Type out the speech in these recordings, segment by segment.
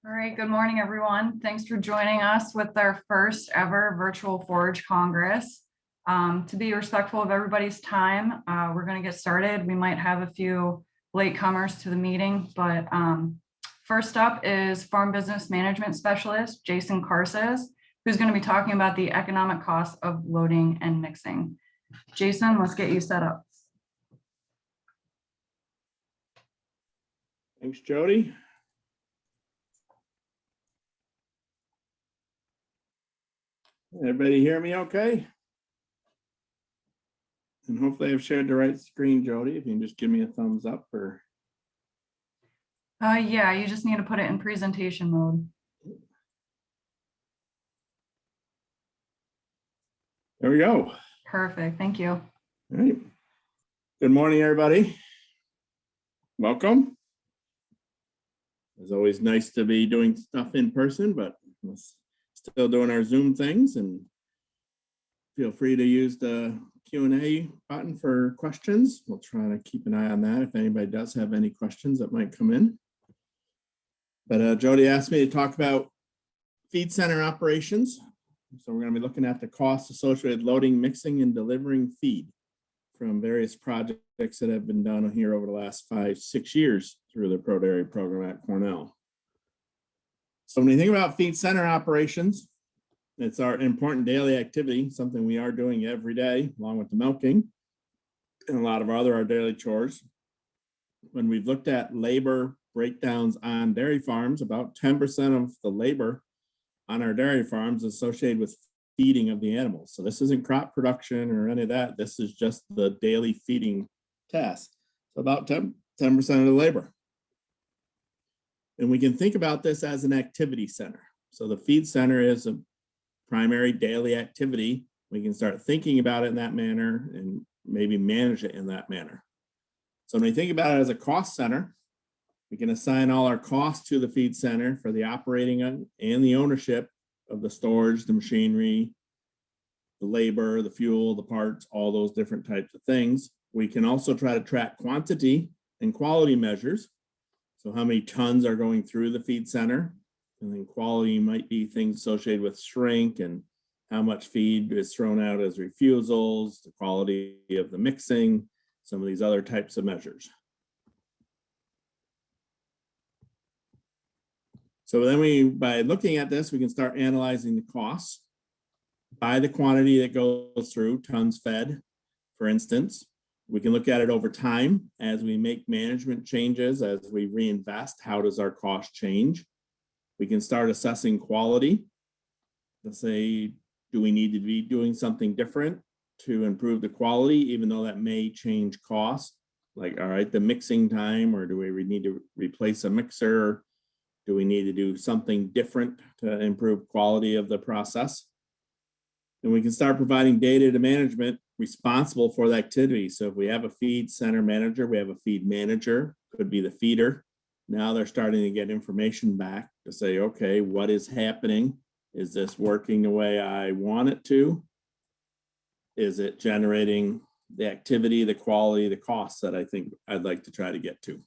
All right, good morning, everyone. Thanks for joining us with our first ever virtual Forage Congress. To be respectful of everybody's time, we're going to get started. We might have a few latecomers to the meeting, but first up is Farm Business Management Specialist, Jason Karszes, who's going to be talking about the economic costs of loading and mixing. Jason, let's get you set up. Thanks, Jody. Everybody hear me okay? And hopefully I've shared the right screen, Jody. If you can just give me a thumbs up or. Yeah, you just need to put it in presentation mode. There we go. Perfect, thank you. All right. Good morning, everybody. Welcome. It's always nice to be doing stuff in person, but we're still doing our Zoom things, and feel free to use the Q&A button for questions. We'll try to keep an eye on that if anybody does have any questions that might come in. But Jody asked me to talk about feed center operations. So we're going to be looking at the costs associated with loading, mixing, and delivering feed from various projects that have been done here over the last 5-6 years through the Pro Dairy program at Cornell. So when you think about feed center operations, it's our important daily activity, something we are doing every day, along with the milking and a lot of our daily chores. When we've looked at labor breakdowns on dairy farms, about 10% of the labor on our dairy farms is associated with feeding of the animals. So this isn't crop production or any of that. This is just the daily feeding task. So about 10% of the labor. And we can think about this as an activity center. So the feed center is a primary daily activity. We can start thinking about it in that manner and maybe manage it in that manner. So when we think about it as a cost center, we can assign all our costs to the feed center for the operating and the ownership of the storage, the machinery, the labor, the fuel, the parts, all those different types of things. We can also try to track quantity and quality measures. So how many tons are going through the feed center? And then quality might be things associated with shrink and how much feed is thrown out as refusals, the quality of the mixing, some of these other types of measures. So then by looking at this, we can start analyzing the costs by the quantity that goes through, tons fed, for instance. We can look at it over time as we make management changes, as we reinvest, how does our cost change? We can start assessing quality. Let's say, do we need to be doing something different to improve the quality, even though that may change cost? Like, all right, the mixing time, or do we need to replace a mixer? Do we need to do something different to improve quality of the process? And we can start providing data to management responsible for the activity. So if we have a feed center manager, we have a feed manager, could be the feeder. Now they're starting to get information back to say, okay, what is happening? Is this working the way I want it to? Is it generating the activity, the quality, the costs that I think I'd like to try to get to?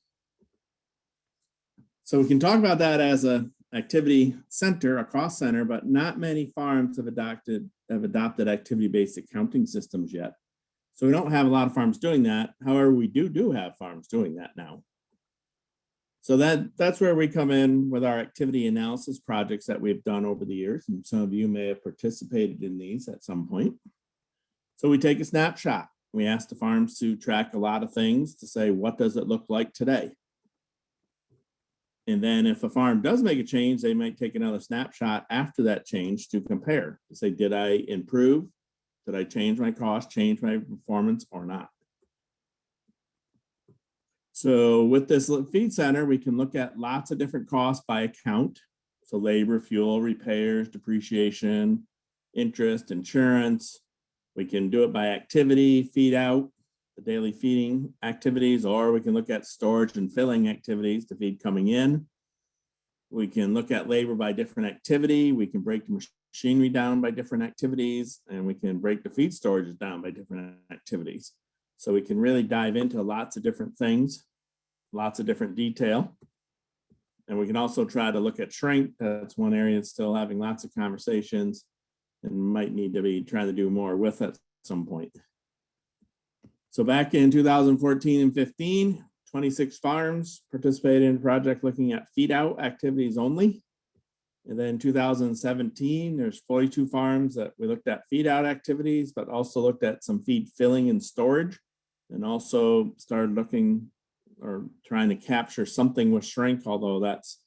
So we can talk about that as an activity center, a cost center, but not many farms have adopted activity-based accounting systems yet. So we don't have a lot of farms doing that. However, we do have farms doing that now. So that's where we come in with our activity analysis projects that we've done over the years. And some of you may have participated in these at some point. So we take a snapshot. We ask the farms to track a lot of things to say, what does it look like today? And then if a farm does make a change, they might take another snapshot after that change to compare, to say, did I improve? Did I change my cost, change my performance or not? So with this feed center, we can look at lots of different costs by account. So labor, fuel, repairs, depreciation, interest, insurance. We can do it by activity, feed out, the daily feeding activities, or we can look at storage and filling activities, the feed coming in. We can look at labor by different activity. We can break the machinery down by different activities, and we can break the feed storages down by different activities. So we can really dive into lots of different things, lots of different detail. And we can also try to look at shrink. That's one area that's still having lots of conversations and might need to be trying to do more with at some point. So back in 2014 and 15, 26 farms participated in a project looking at feed out activities only. And then 2017, there's 42 farms that we looked at feed out activities, but also looked at some feed filling and storage, and also started looking or trying to capture something with shrink, although that's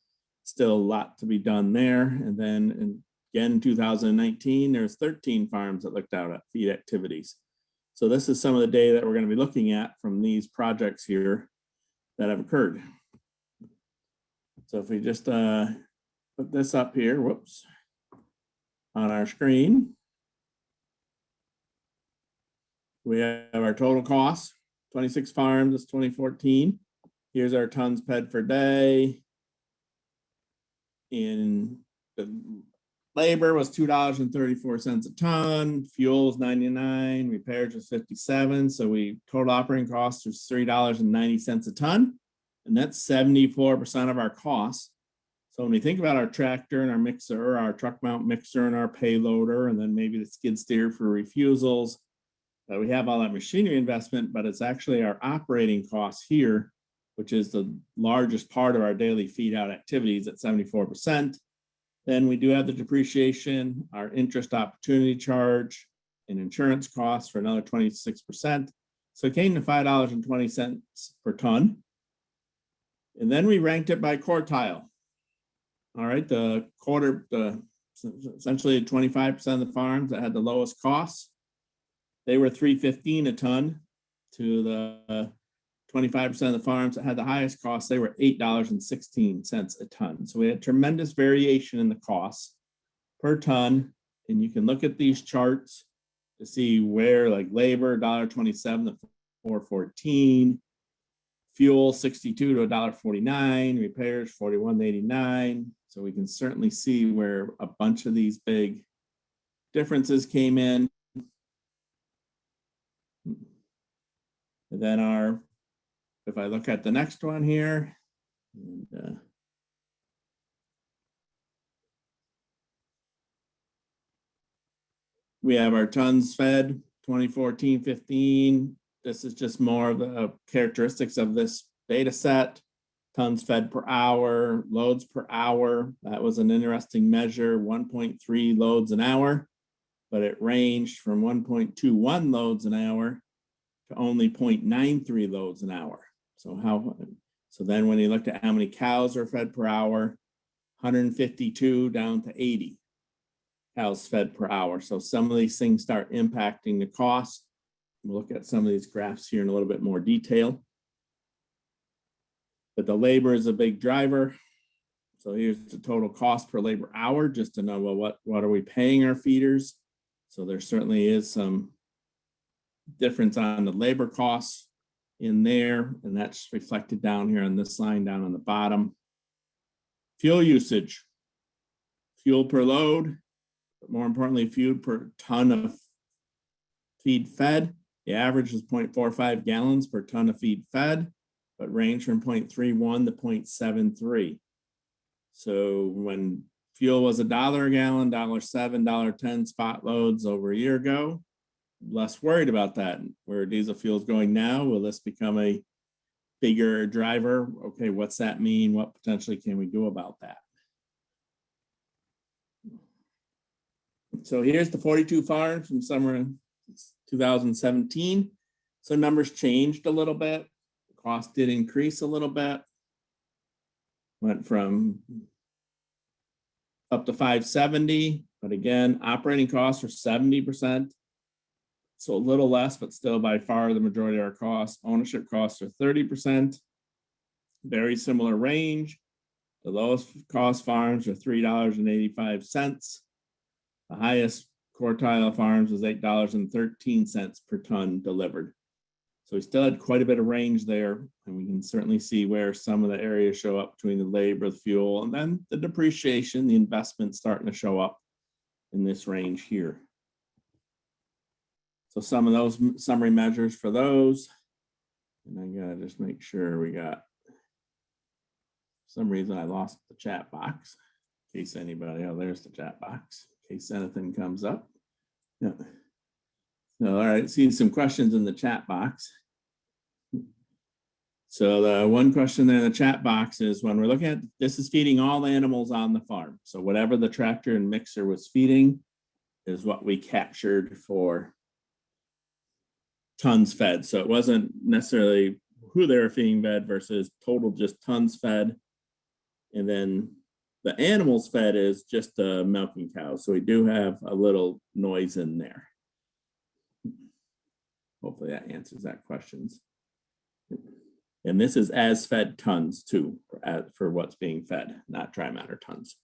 still a lot to be done there. And then again, in 2019, there's 13 farms that looked out at feed activities. So this is some of the data that we're going to be looking at from these projects here that have occurred. So if we just put this up here, whoops, on our screen, we have our total costs, 26 farms, it's 2014. Here's our tons fed per day. In the labor was $2.34 a ton, fuel was 99, repairs was 57. So total operating costs was $3.90 a ton. And that's 74% of our costs. So when we think about our tractor and our mixer, our truck mount mixer and our payloader, and then maybe the skid steer for refusals, we have all that machinery investment, but it's actually our operating costs here, which is the largest part of our daily feed out activities at 74%. Then we do have the depreciation, our interest opportunity charge, and insurance costs for another 26%. So it came to $5.20 per ton. And then we ranked it by quartile. All right, essentially 25% of the farms that had the lowest costs, they were $3.15 a ton. To the 25% of the farms that had the highest costs, they were $8.16 a ton. So we had tremendous variation in the costs per ton. And you can look at these charts to see where, like labor, $1.27 to $4.14, fuel 62 to $1.49, repairs 41.89. So we can certainly see where a bunch of these big differences came in. And then if I look at the next one here, and, we have our tons fed 2014-15. This is just more of the characteristics of this data set. Tons fed per hour, loads per hour. That was an interesting measure, 1.3 loads an hour, but it ranged from 1.21 loads an hour to only 0.93 loads an hour. So then when you looked at how many cows are fed per hour, 152 down to 80 cows fed per hour. So some of these things start impacting the cost. We'll look at some of these graphs here in a little bit more detail. But the labor is a big driver. So here's the total cost per labor hour, just to know, well, what are we paying our feeders? So there certainly is some difference on the labor costs in there, and that's reflected down here on this line down on the bottom. Fuel usage, fuel per load, but more importantly, fuel per ton of feed fed. The average was 0.45 gallons per ton of feed fed, but ranged from 0.31 to 0.73. So when fuel was $1 a gallon, $1.07, $1.10 spot loads over a year ago, less worried about that. Where diesel fuel is going now, will this become a bigger driver? Okay, what's that mean? What potentially can we do about that? So here's the 42 farms from summer 2017. So numbers changed a little bit. The cost did increase a little bit. Went from up to 570, but again, operating costs are 70%. So a little less, but still by far the majority of our costs. Ownership costs are 30%. Very similar range. The lowest cost farms are $3.85. The highest quartile farms was $8.13 per ton delivered. So we still had quite a bit of range there, and we can certainly see where some of the areas show up between the labor, the fuel, and then the depreciation, the investment starting to show up in this range here. So some of those summary measures for those, and I gotta just make sure we got some reason I lost the chat box. In case anybody, oh, there's the chat box. In case anything comes up. Yeah. So, all right, see some questions in the chat box. So the one question there in the chat box is, when we're looking at, this is feeding all the animals on the farm. So whatever the tractor and mixer was feeding is what we captured for tons fed. So it wasn't necessarily who they were feeding fed versus total just tons fed. And then the animals fed is just milking cows. So we do have a little noise in there. Hopefully that answers that question. And this is as fed tons too, for what's being fed, not dry matter tons.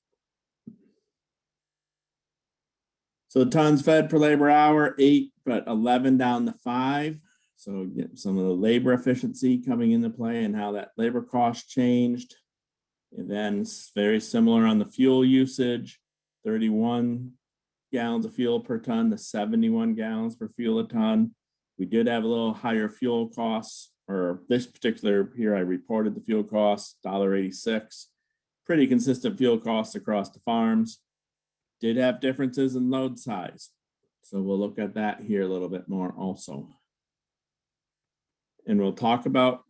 So the tons fed per labor hour, 8, but 11 down to 5. So get some of the labor efficiency coming into play and how that labor cost changed. And then it's very similar on the fuel usage, 31 gallons of fuel per ton to 71 gallons per fuel a ton. We did have a little higher fuel costs, or this particular here, I reported the fuel costs, $1.86. Pretty consistent fuel costs across the farms. Did have differences in load size. So we'll look at that here a little bit more also. And we'll talk about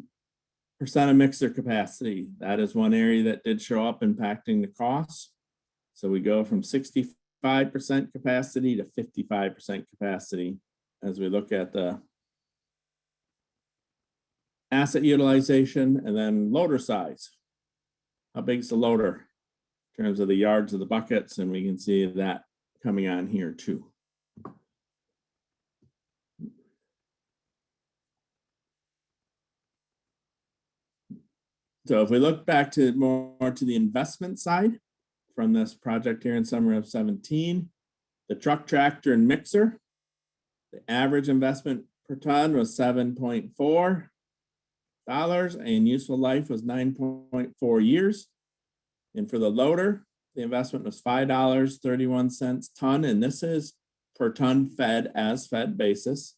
percent of mixer capacity. That is one area that did show up impacting the costs. So we go from 65% capacity to 55% capacity as we look at the asset utilization and then loader size. How big is the loader in terms of the yards of the buckets? And we can see that coming on here too. So if we look back to more to the investment side from this project here in summer of 17, the truck, tractor, and mixer, the average investment per ton was $7.4 and useful life was 9.4 years. And for the loader, the investment was $5.31 ton, and this is per ton fed as fed basis.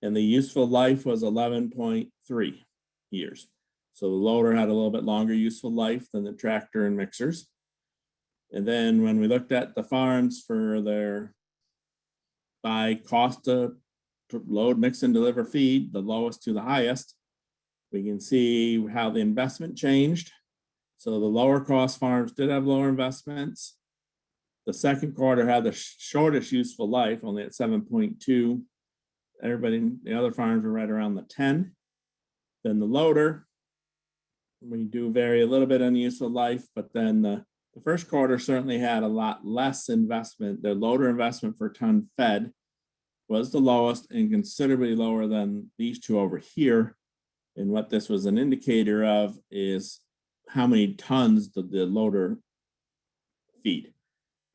And the useful life was 11.3 years. So the loader had a little bit longer useful life than the tractor and mixers. And then when we looked at the farms for their by cost to load, mix, and deliver feed, the lowest to the highest, we can see how the investment changed. So the lower cost farms did have lower investments. The second quarter had the shortest useful life, only at 7.2. Everybody, the other farms were right around the 10. Then the loader, we do vary a little bit on the useful life, but then the first quarter certainly had a lot less investment. The loader investment per ton fed was the lowest and considerably lower than these two over here. And what this was an indicator of is how many tons did the loader feed.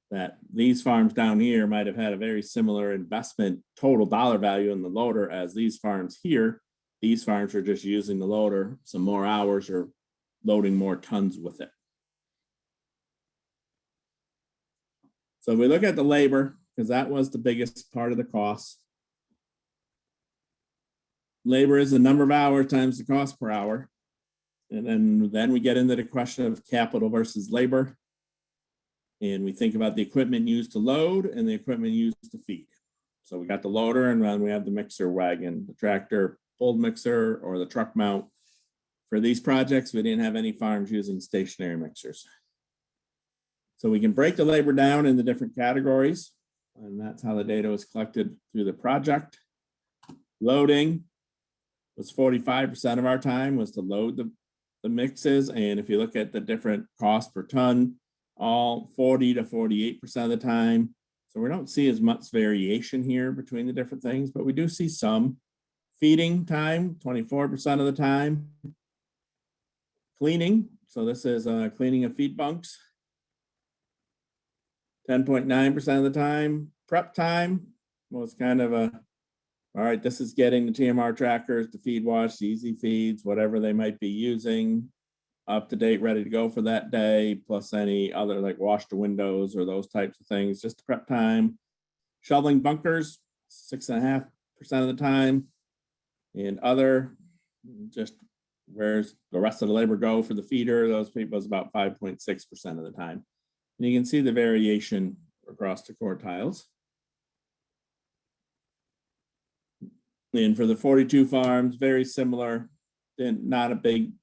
That these farms down here might have had a very similar investment total dollar value in the loader as these farms here. These farms are just using the loader some more hours or loading more tons with it. So if we look at the labor, because that was the biggest part of the cost. Labor is the number of hours times the cost per hour. And then we get into the question of capital versus labor. And we think about the equipment used to load and the equipment used to feed. So we got the loader, and then we have the mixer wagon, the tractor, pulled mixer, or the truck mount. For these projects, we didn't have any farms using stationary mixers. So we can break the labor down into different categories, and that's how the data was collected through the project. Loading was 45% of our time was to load the mixes, and if you look at the different cost per ton, all 40 to 48% of the time. So we don't see as much variation here between the different things, but we do see some. Feeding time, 24% of the time. Cleaning, so this is cleaning of feed bunks, 10.9% of the time. Prep time was kind of a, all right, this is getting the TMR trackers, the feed wash, the easy feeds, whatever they might be using, up to date, ready to go for that day, plus any other like wash the windows or those types of things, just prep time. Shoveling bunkers, 6.5% of the time. And other, just where's the rest of the labor go for the feeder? Those people was about 5.6% of the time. And you can see the variation across the quartiles. And for the 42 farms, very similar, and not a big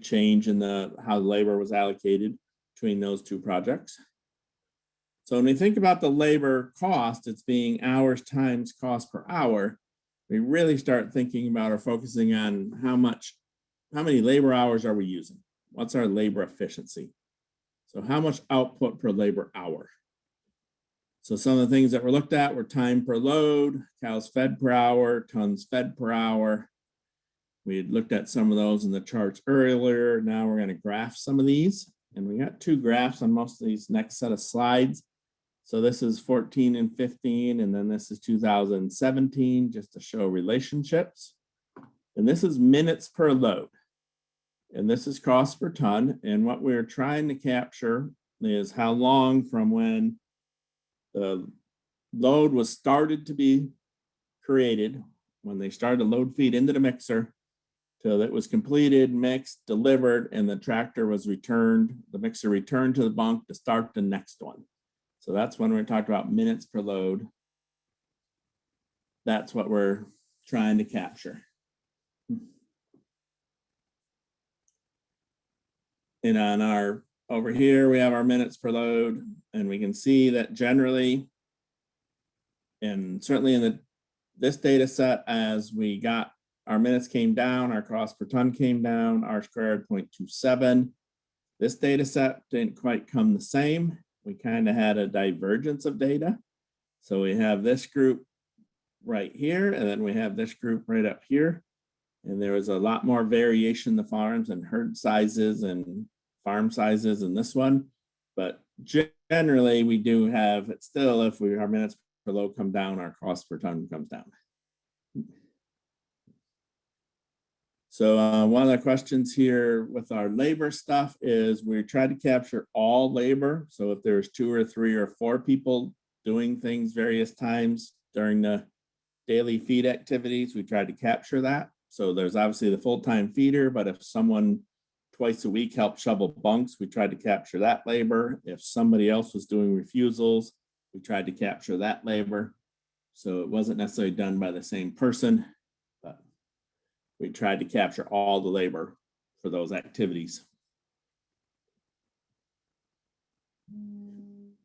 change in how the labor was allocated between those two projects. So when we think about the labor cost, it's being hours times cost per hour. We really start thinking about or focusing on how many labor hours are we using? What's our labor efficiency? So how much output per labor hour? So some of the things that were looked at were time per load, cows fed per hour, tons fed per hour. We had looked at some of those in the charts earlier. Now we're going to graph some of these. And we got two graphs on most of these next set of slides. So this is 14 and 15, and then this is 2017, just to show relationships. And this is minutes per load. And this is cost per ton. And what we're trying to capture is how long from when the load was started to be created, when they started to load feed into the mixer, till it was completed, mixed, delivered, and the tractor was returned, the mixer returned to the bunk to start the next one. So that's when we're talking about minutes per load. That's what we're trying to capture. And on our, over here, we have our minutes per load, and we can see that generally, and certainly in this data set, as we got our minutes came down, our cost per ton came down, R squared 0.27. This data set didn't quite come the same. We kind of had a divergence of data. So we have this group right here, and then we have this group right up here. And there was a lot more variation in the farms and herd sizes and farm sizes in this one. But generally, we do have it still, if our minutes per load come down, our cost per ton comes down. So one of the questions here with our labor stuff is we try to capture all labor. So if there's 2 or 3 or 4 people doing things various times during the daily feed activities, we try to capture that. So there's obviously the full-time feeder, but if someone twice a week helped shovel bunks, we tried to capture that labor. If somebody else was doing refusals, we tried to capture that labor. So it wasn't necessarily done by the same person, but we tried to capture all the labor for those activities.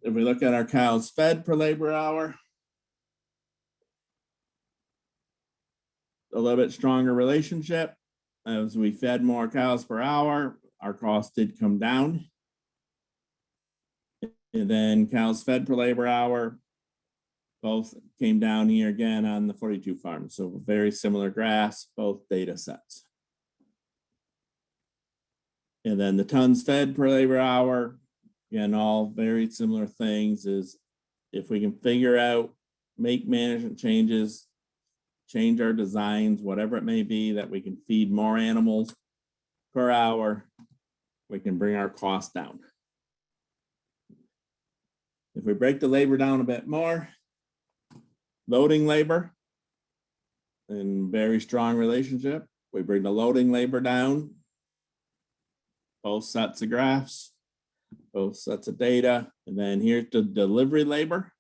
If we look at our cows fed per labor hour, a little bit stronger relationship. As we fed more cows per hour, our cost did come down. And then cows fed per labor hour, both came down here again on the 42 farms. So very similar graphs, both data sets. And then the tons fed per labor hour, again, all very similar things. Is if we can figure out, make management changes, change our designs, whatever it may be, that we can feed more animals per hour, we can bring our costs down. If we break the labor down a bit more, loading labor, in very strong relationship, we bring the loading labor down, both sets of graphs, both sets of data, and then here's the delivery labor.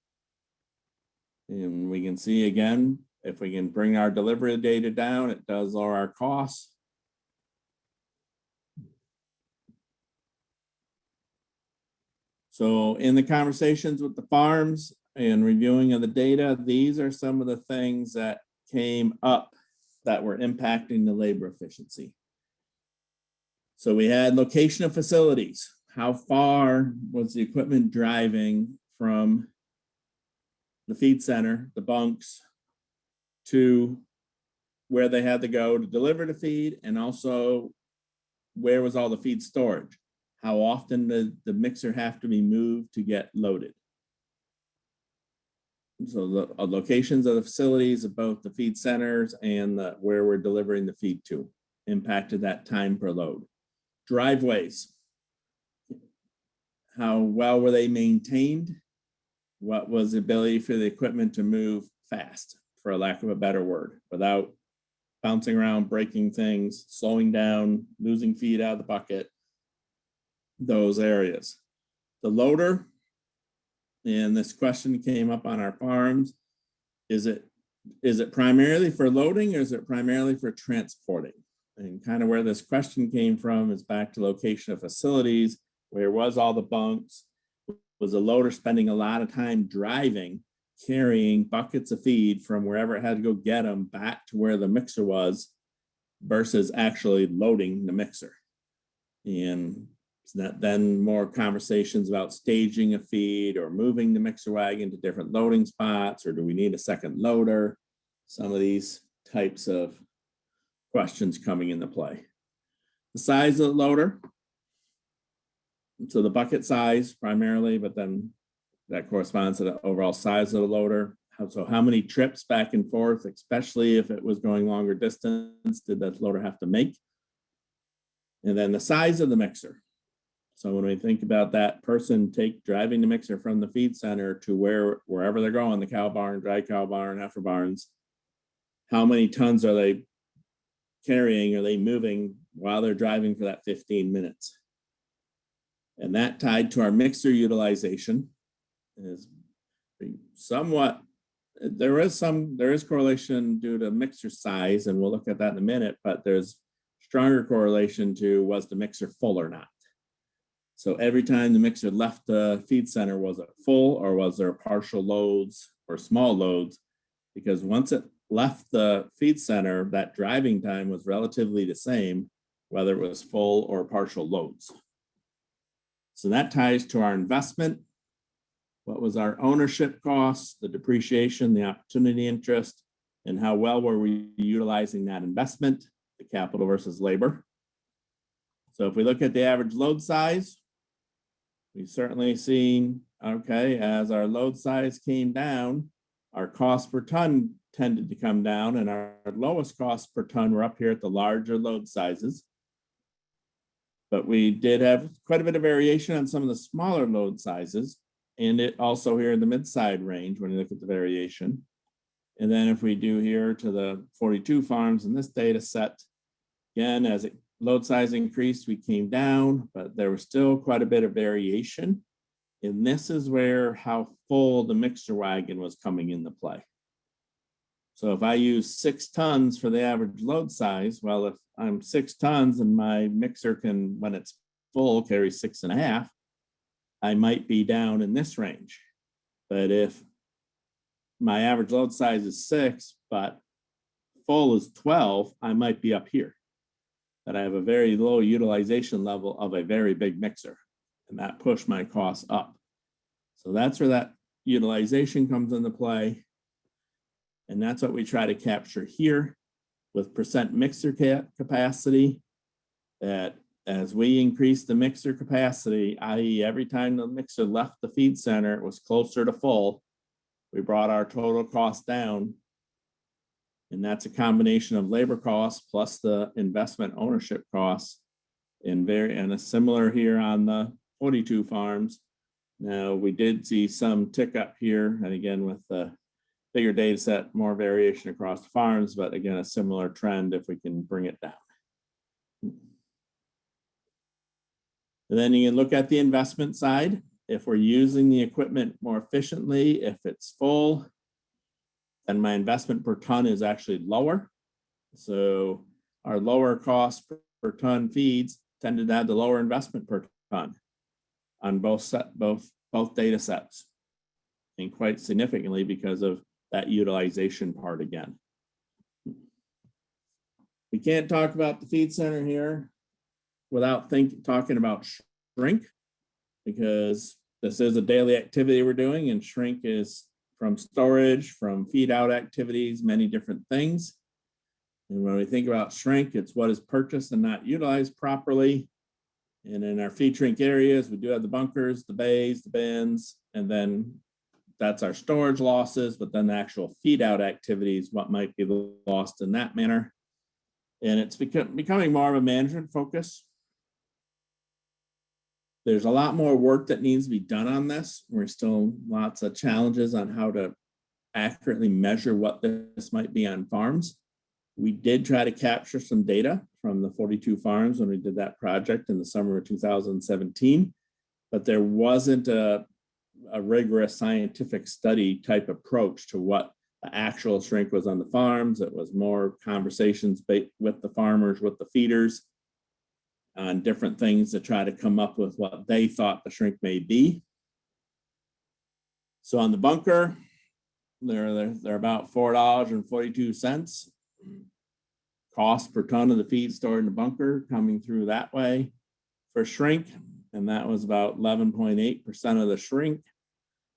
And we can see again, if we can bring our delivery data down, it does lower our costs. So in the conversations with the farms and reviewing of the data, these are some of the things that came up that were impacting the labor efficiency. So we had location of facilities. How far was the equipment driving from the feed center, the bunks, to where they had to go to deliver the feed, and also where was all the feed storage? How often did the mixer have to be moved to get loaded? So the locations of the facilities of both the feed centers and where we're delivering the feed to impacted that time per load. Driveways, how well were they maintained? What was the ability for the equipment to move fast, for a lack of a better word, without bouncing around, breaking things, slowing down, losing feed out of the bucket, those areas. The loader, and this question came up on our farms, is it primarily for loading or is it primarily for transporting? And kind of where this question came from is back to location of facilities, where was all the bunks? Was the loader spending a lot of time driving, carrying buckets of feed from wherever it had to go get them back to where the mixer was versus actually loading the mixer? And then more conversations about staging a feed or moving the mixer wagon to different loading spots, or do we need a second loader? Some of these types of questions coming into play. The size of the loader. So the bucket size primarily, but then that corresponds to the overall size of the loader. So how many trips back and forth, especially if it was going longer distance, did that loader have to make? And then the size of the mixer. So when we think about that person driving the mixer from the feed center to wherever they're going, the cow barn, dry cow barn, heifer barns, how many tons are they carrying, are they moving while they're driving for that 15 minutes? And that tied to our mixer utilization is somewhat, there is correlation due to mixer size, and we'll look at that in a minute, but there's stronger correlation to was the mixer full or not. So every time the mixer left the feed center, was it full or was there partial loads or small loads? Because once it left the feed center, that driving time was relatively the same, whether it was full or partial loads. So that ties to our investment. What was our ownership costs, the depreciation, the opportunity interest, and how well were we utilizing that investment, the capital versus labor? So if we look at the average load size, we've certainly seen, okay, as our load size came down, our cost per ton tended to come down, and our lowest cost per ton were up here at the larger load sizes. But we did have quite a bit of variation on some of the smaller load sizes, and it also here in the mid-side range when you look at the variation. And then if we do here to the 42 farms in this data set, again, as load size increased, we came down, but there was still quite a bit of variation. And this is where how full the mixer wagon was coming into play. So if I use 6 tons for the average load size, well, if I'm 6 tons and my mixer can, when it's full, carry 6.5, I might be down in this range. But if my average load size is 6, but full is 12, I might be up here. That I have a very low utilization level of a very big mixer, and that pushed my costs up. So that's where that utilization comes into play. And that's what we try to capture here with percent mixer capacity, that as we increase the mixer capacity, i.e. every time the mixer left the feed center, it was closer to full, we brought our total cost down. And that's a combination of labor costs plus the investment ownership costs, and a similar here on the 42 farms. Now we did see some tick up here, and again with the bigger data set, more variation across the farms, but again a similar trend if we can bring it down. And then you can look at the investment side. If we're using the equipment more efficiently, if it's full, then my investment per ton is actually lower. So our lower cost per ton feeds tended to have the lower investment per ton on both data sets, and quite significantly because of that utilization part again. We can't talk about the feed center here without talking about shrink, because this is a daily activity we're doing, and shrink is from storage, from feed out activities, many different things. And when we think about shrink, it's what is purchased and not utilized properly. And in our feed shrink areas, we do have the bunkers, the bays, the bins, and then that's our storage losses, but then the actual feed out activities, what might be lost in that manner. And it's becoming more of a management focus. There's a lot more work that needs to be done on this. There's still lots of challenges on how to accurately measure what this might be on farms. We did try to capture some data from the 42 farms when we did that project in the summer of 2017, but there wasn't a rigorous scientific study type approach to what the actual shrink was on the farms. It was more conversations with the farmers, with the feeders on different things to try to come up with what they thought the shrink may be. So on the bunker, they're about $4.42 cost per ton of the feed stored in the bunker coming through that way for shrink. And that was about 11.8% of the shrink.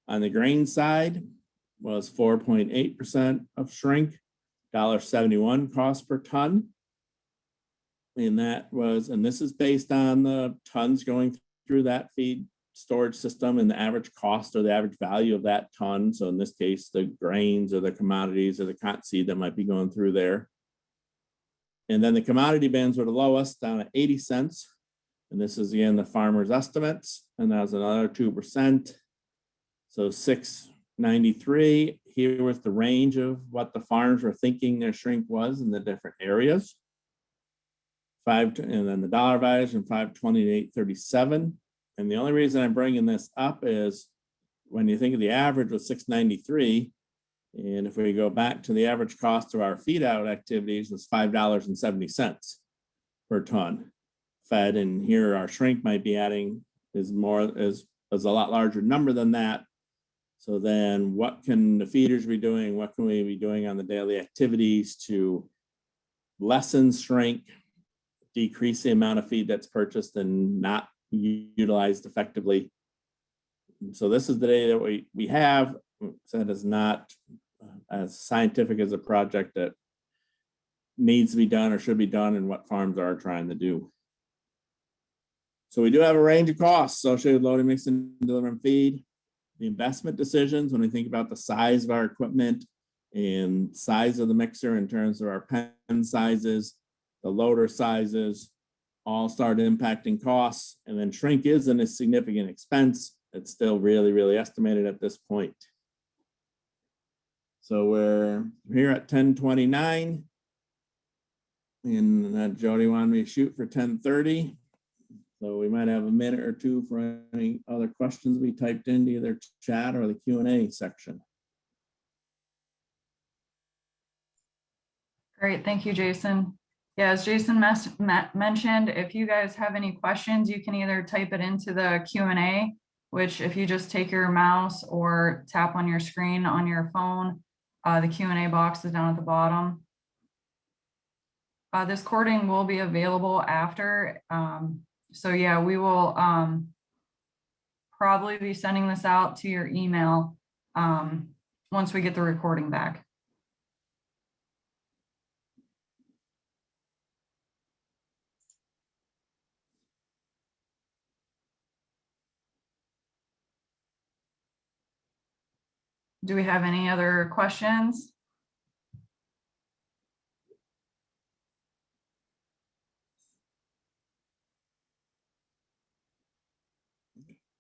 On the grain side was 4.8% of shrink, $1.71 cost per ton. And that was, and this is based on the tons going through that feed storage system and the average cost or the average value of that ton. So in this case, the grains or the commodities or the cottonseed that might be going through there. And then the commodity bins were the lowest, down at 80 cents. And this is again the farmer's estimates, and that was another 2%. So $6.93. Here was the range of what the farms were thinking their shrink was in the different areas. And then the dollar values from 520 to 837. And the only reason I'm bringing this up is when you think of the average was 693, and if we go back to the average cost of our feed out activities was $5.70 per ton fed, and here our shrink might be adding is a lot larger number than that. So then what can the feeders be doing? What can we be doing on the daily activities to lessen shrink, decrease the amount of feed that's purchased and not utilized effectively? So this is the data that we have. That is not as scientific as a project that needs to be done or should be done and what farms are trying to do. So we do have a range of costs associated with loading, mixing, and delivering feed. The investment decisions, when we think about the size of our equipment and size of the mixer in terms of our pen sizes, the loader sizes, all start impacting costs. And then shrink isn't a significant expense. It's still really, really estimated at this point. So we're here at 10:29. And Jody wanted me to shoot for 10:30. So we might have a minute or two for any other questions we typed into either chat or the Q&A section. Great, thank you, Jason. Yeah, as Jason mentioned, if you guys have any questions, you can either type it into the Q&A, which if you just take your mouse or tap on your screen on your phone, the Q&A box is down at the bottom. This recording will be available after. So yeah, we will probably be sending this out to your email once we get the recording back. Do we have any other questions?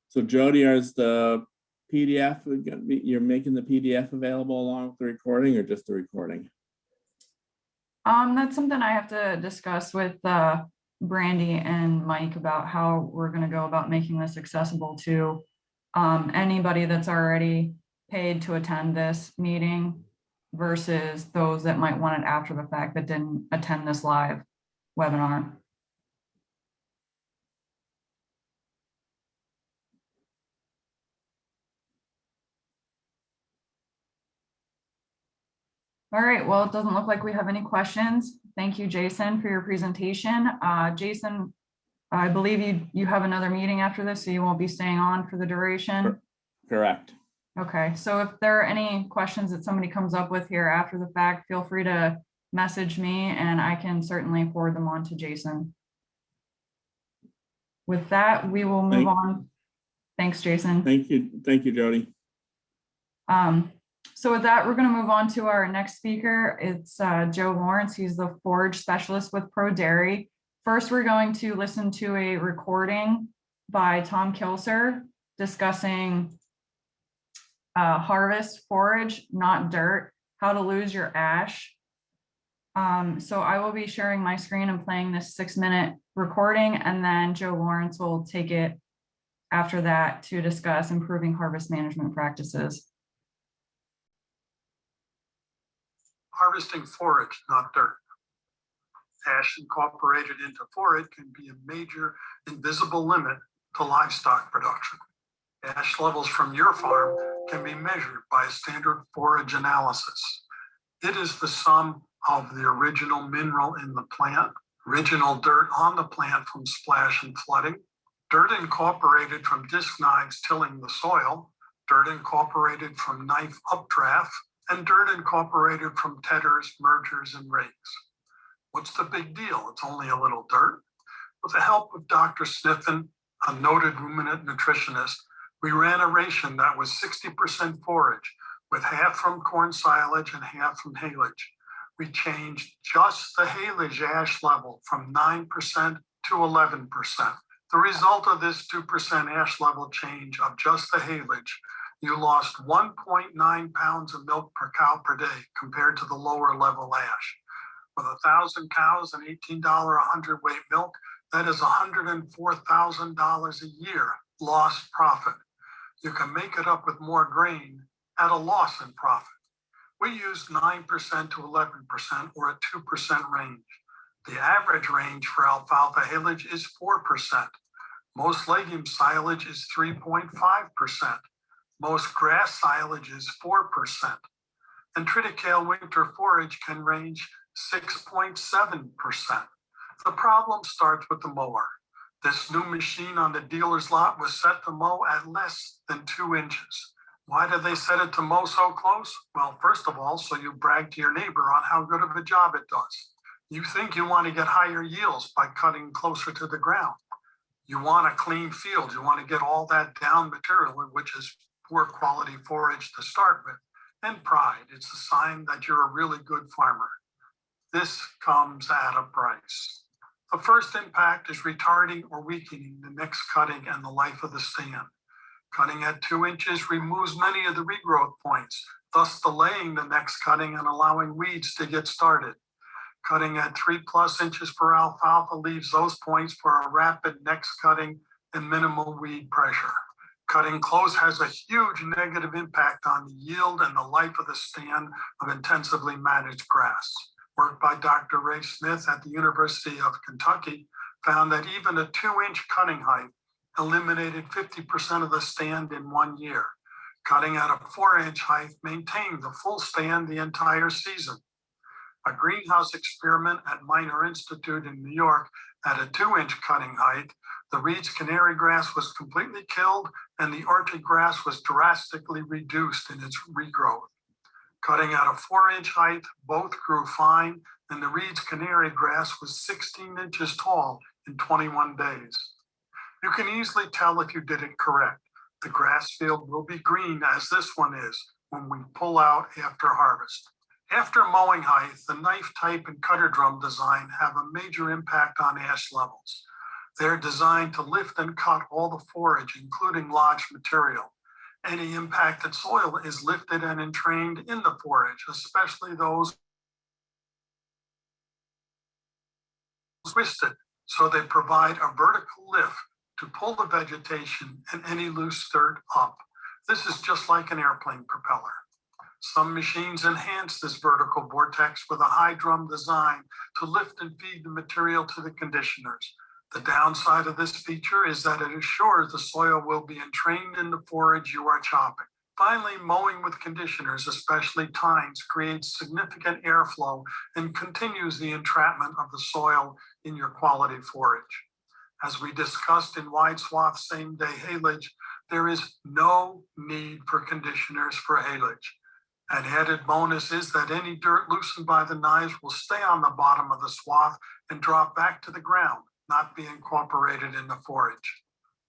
So Jody, is the PDF, you're making the PDF available along with the recording or just the recording? That's something I have to discuss with Brandy and Mike about how we're going to go about making this accessible to anybody that's already paid to attend this meeting versus those that might want it after the fact that didn't attend this live webinar. All right, well, it doesn't look like we have any questions. Thank you, Jason, for your presentation. Jason, I believe you have another meeting after this, so you won't be staying on for the duration. Correct. Okay, so if there are any questions that somebody comes up with here after the fact, feel free to message me and I can certainly forward them on to Jason. With that, we will move on. Thanks, Jason. Thank you, Jody. So with that, we're going to move on to our next speaker. It's Joe Lawrence. He's the forage specialist with Pro Dairy. First, we're going to listen to a recording by Tom Kilcer discussing harvest forage, not dirt, how to lose your ash. So I will be sharing my screen and playing this 6-minute recording, and then Joe Lawrence will take it after that to discuss improving harvest management practices. Harvesting forage, not dirt. Ash incorporated into forage can be a major invisible limit to livestock production. Ash levels from your farm can be measured by a standard forage analysis. It is the sum of the original mineral in the plant, original dirt on the plant from splash and flooding, dirt incorporated from disc knives tilling the soil, dirt incorporated from knife updraft, and dirt incorporated from tedders, mergers, and rakes. What's the big deal? It's only a little dirt. With the help of Dr. Sniffen, a noted ruminant nutritionist, we ran a ration that was 60% forage, with half from corn silage and half from haylage. We changed just the haylage ash level from 9% to 11%. The result of this 2% ash level change of just the haylage, you lost 1.9 pounds of milk per cow per day compared to the lower level ash. With 1,000 cows and $18 a hundredweight milk, that is $104,000 a year lost profit. You can make it up with more grain at a loss in profit. We used 9% to 11% or a 2% range. The average range for alfalfa haylage is 4%. Most legume silage is 3.5%. Most grass silage is 4%. And triticale winter forage can range 6.7%. The problem starts with the mower. This new machine on the dealer's lot was set to mow at less than 2 inches. Why did they set it to mow so close? Well, first of all, so you brag to your neighbor on how good of a job it does. You think you want to get higher yields by cutting closer to the ground. You want a clean field. You want to get all that down material, which is poor quality forage to start with. And pride. It's a sign that you're a really good farmer. This comes at a price. The first impact is retarding or weakening the next cutting and the life of the stand. Cutting at 2 inches removes many of the regrowth points, thus delaying the next cutting and allowing weeds to get started. Cutting at 3+ inches for alfalfa leaves those points for a rapid next cutting and minimal weed pressure. Cutting close has a huge negative impact on the yield and the life of the stand of intensively managed grass. Work by Dr. Ray Smith at the University of Kentucky found that even a 2-inch cutting height eliminated 50% of the stand in 1 year. Cutting at a 4-inch height maintained the full stand the entire season. A greenhouse experiment at Minor Institute in New York at a 2-inch cutting height, the reed's canary grass was completely killed and the orchard grass was drastically reduced in its regrowth. Cutting at a 4-inch height, both grew fine, and the reed's canary grass was 16 inches tall in 21 days. You can easily tell if you did it correct. The grass field will be green as this one is when we pull out after harvest. After mowing height, the knife type and cutter drum design have a major impact on ash levels. They're designed to lift and cut all the forage, including lodged material. Any impacted soil is lifted and entrained in the forage, especially those twisted, so they provide a vertical lift to pull the vegetation and any loose dirt up. This is just like an airplane propeller. Some machines enhance this vertical vortex with a high drum design to lift and feed the material to the conditioners. The downside of this feature is that it assures the soil will be entrained in the forage you are chopping. Finally, mowing with conditioners, especially tines, creates significant airflow and continues the entrapment of the soil in your quality forage. As we discussed in wide swath same-day haylage, there is no need for conditioners for haylage. An added bonus is that any dirt loosened by the knives will stay on the bottom of the swath and drop back to the ground, not be incorporated in the forage.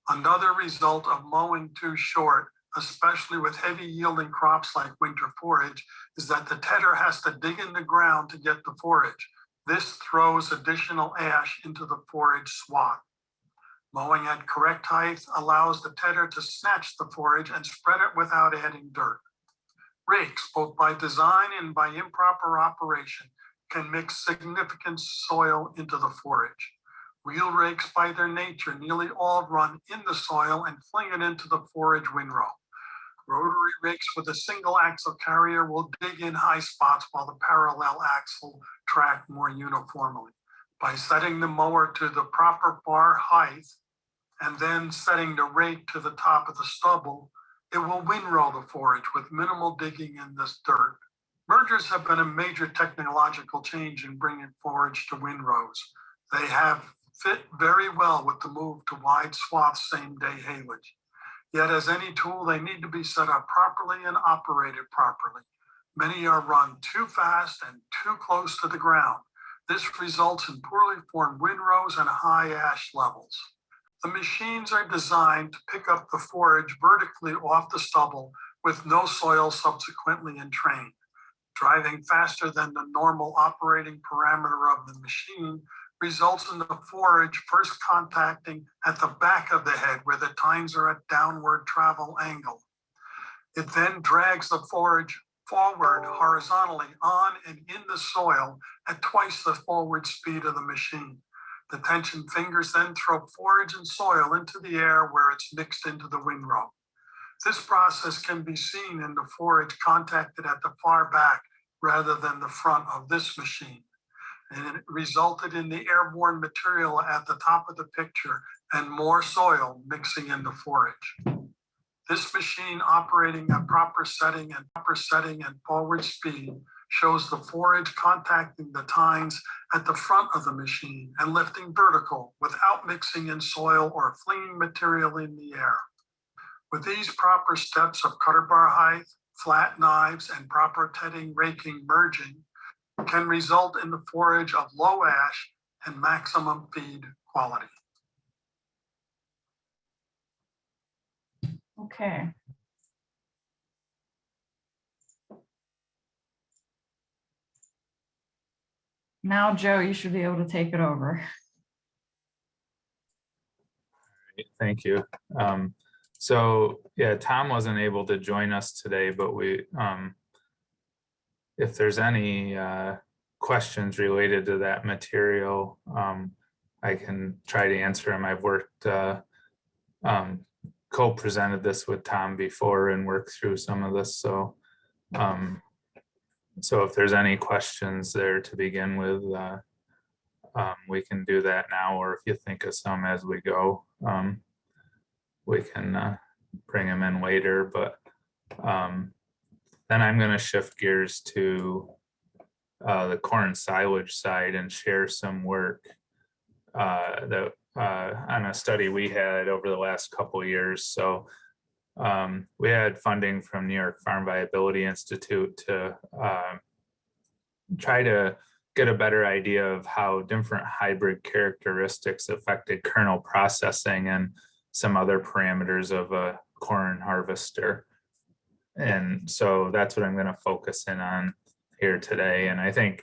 Another result of mowing too short, especially with heavy yielding crops like winter forage, is that the tedder has to dig in the ground to get the forage. This throws additional ash into the forage swath. Mowing at correct height allows the tedder to snatch the forage and spread it without adding dirt. Rakes, both by design and by improper operation, can mix significant soil into the forage. Wheel rakes by their nature nearly all run in the soil and fling it into the forage windrow. Rotary rakes with a single axle carrier will dig in high spots while the parallel axle track more uniformly. By setting the mower to the proper bar height and then setting the rake to the top of the stubble, it will windrow the forage with minimal digging in this dirt. Mergers have been a major technological change in bringing forage to windrows. They have fit very well with the move to wide swath same-day haylage. Yet as any tool, they need to be set up properly and operated properly. Many are run too fast and too close to the ground. This results in poorly formed windrows and high ash levels. The machines are designed to pick up the forage vertically off the stubble with no soil subsequently entrained. Driving faster than the normal operating parameter of the machine results in the forage first contacting at the back of the head where the tines are at downward travel angle. It then drags the forage forward horizontally on and in the soil at twice the forward speed of the machine. The tension fingers then throw forage and soil into the air where it's mixed into the windrow. This process can be seen in the forage contacted at the far back rather than the front of this machine. And it resulted in the airborne material at the top of the picture and more soil mixing in the forage. This machine operating at proper setting and forward speed shows the forage contacting the tines at the front of the machine and lifting vertical without mixing in soil or flinging material in the air. With these proper steps of cutter bar height, flat knives, and proper tedding, raking, merging, can result in the forage of low ash and maximum feed quality. Okay. Now, Joe, you should be able to take it over. Thank you. So yeah, Tom wasn't able to join us today, but if there's any questions related to that material, I can try to answer them. I've worked, co-presented this with Tom before and worked through some of this. So, so if there's any questions there to begin with, we can do that now, or if you think of some as we go, we can bring them in later. But then I'm going to shift gears to the corn silage side and share some work that on a study we had over the last couple of years. So we had funding from New York Farm Viability Institute to try to get a better idea of how different hybrid characteristics affected kernel processing and some other parameters of a corn harvester. And so that's what I'm going to focus in on here today. And I think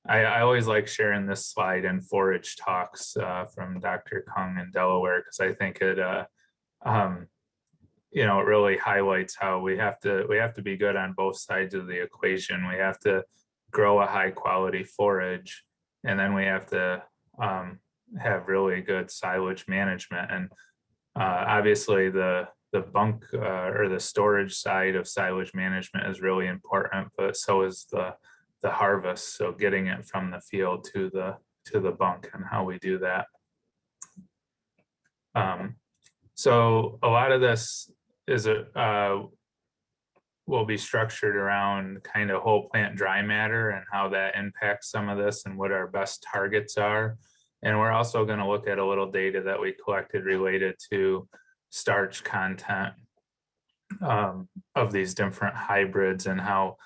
I always like sharing this slide in forage talks from Dr. Kung in Delaware, because I think it, you know, it really highlights how we have to be good on both sides of the equation. We have to grow a high quality forage, and then we have to have really good silage management. And obviously the bunk or the storage side of silage management is really important, but so is the harvest. So getting it from the field to the bunk and how we do that. So a lot of this is will be structured around kind of whole plant dry matter and how that impacts some of this and what our best targets are. And we're also going to look at a little data that we collected related to starch content of these different hybrids and how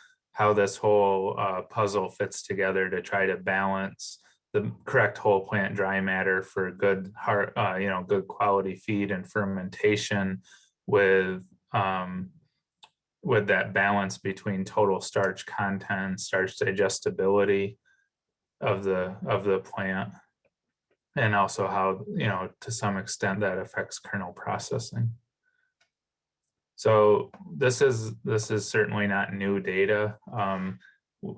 this whole puzzle fits together to try to balance the correct whole plant dry matter for good good quality feed and fermentation with that balance between total starch content, starch digestibility of the plant, and also how, you know, to some extent that affects kernel processing. So this is certainly not new data.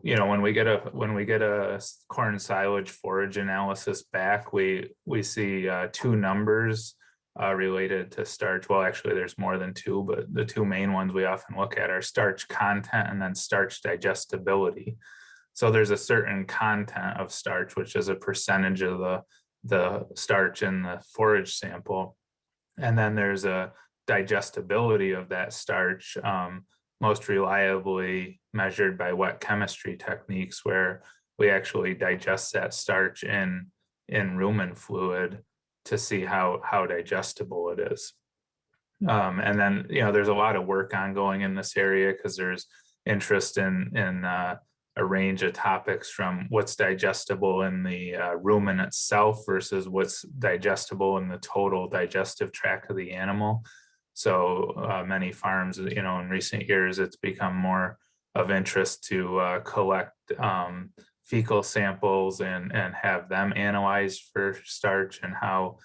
you know, when we get a corn silage forage analysis back, we see two numbers related to starch. Well, actually, there's more than two, but the two main ones we often look at are starch content and then starch digestibility. So there's a certain content of starch, which is a percentage of the starch in the forage sample. And then there's a digestibility of that starch, most reliably measured by wet chemistry techniques, where we actually digest that starch in rumen fluid to see how digestible it is. And then, you know, there's a lot of work ongoing in this area because there's interest in a range of topics from what's digestible in the rumen itself versus what's digestible in the total digestive tract of the animal. So many farms, you know, in recent years, it's become more of interest to collect fecal samples and have them analyzed for starch and how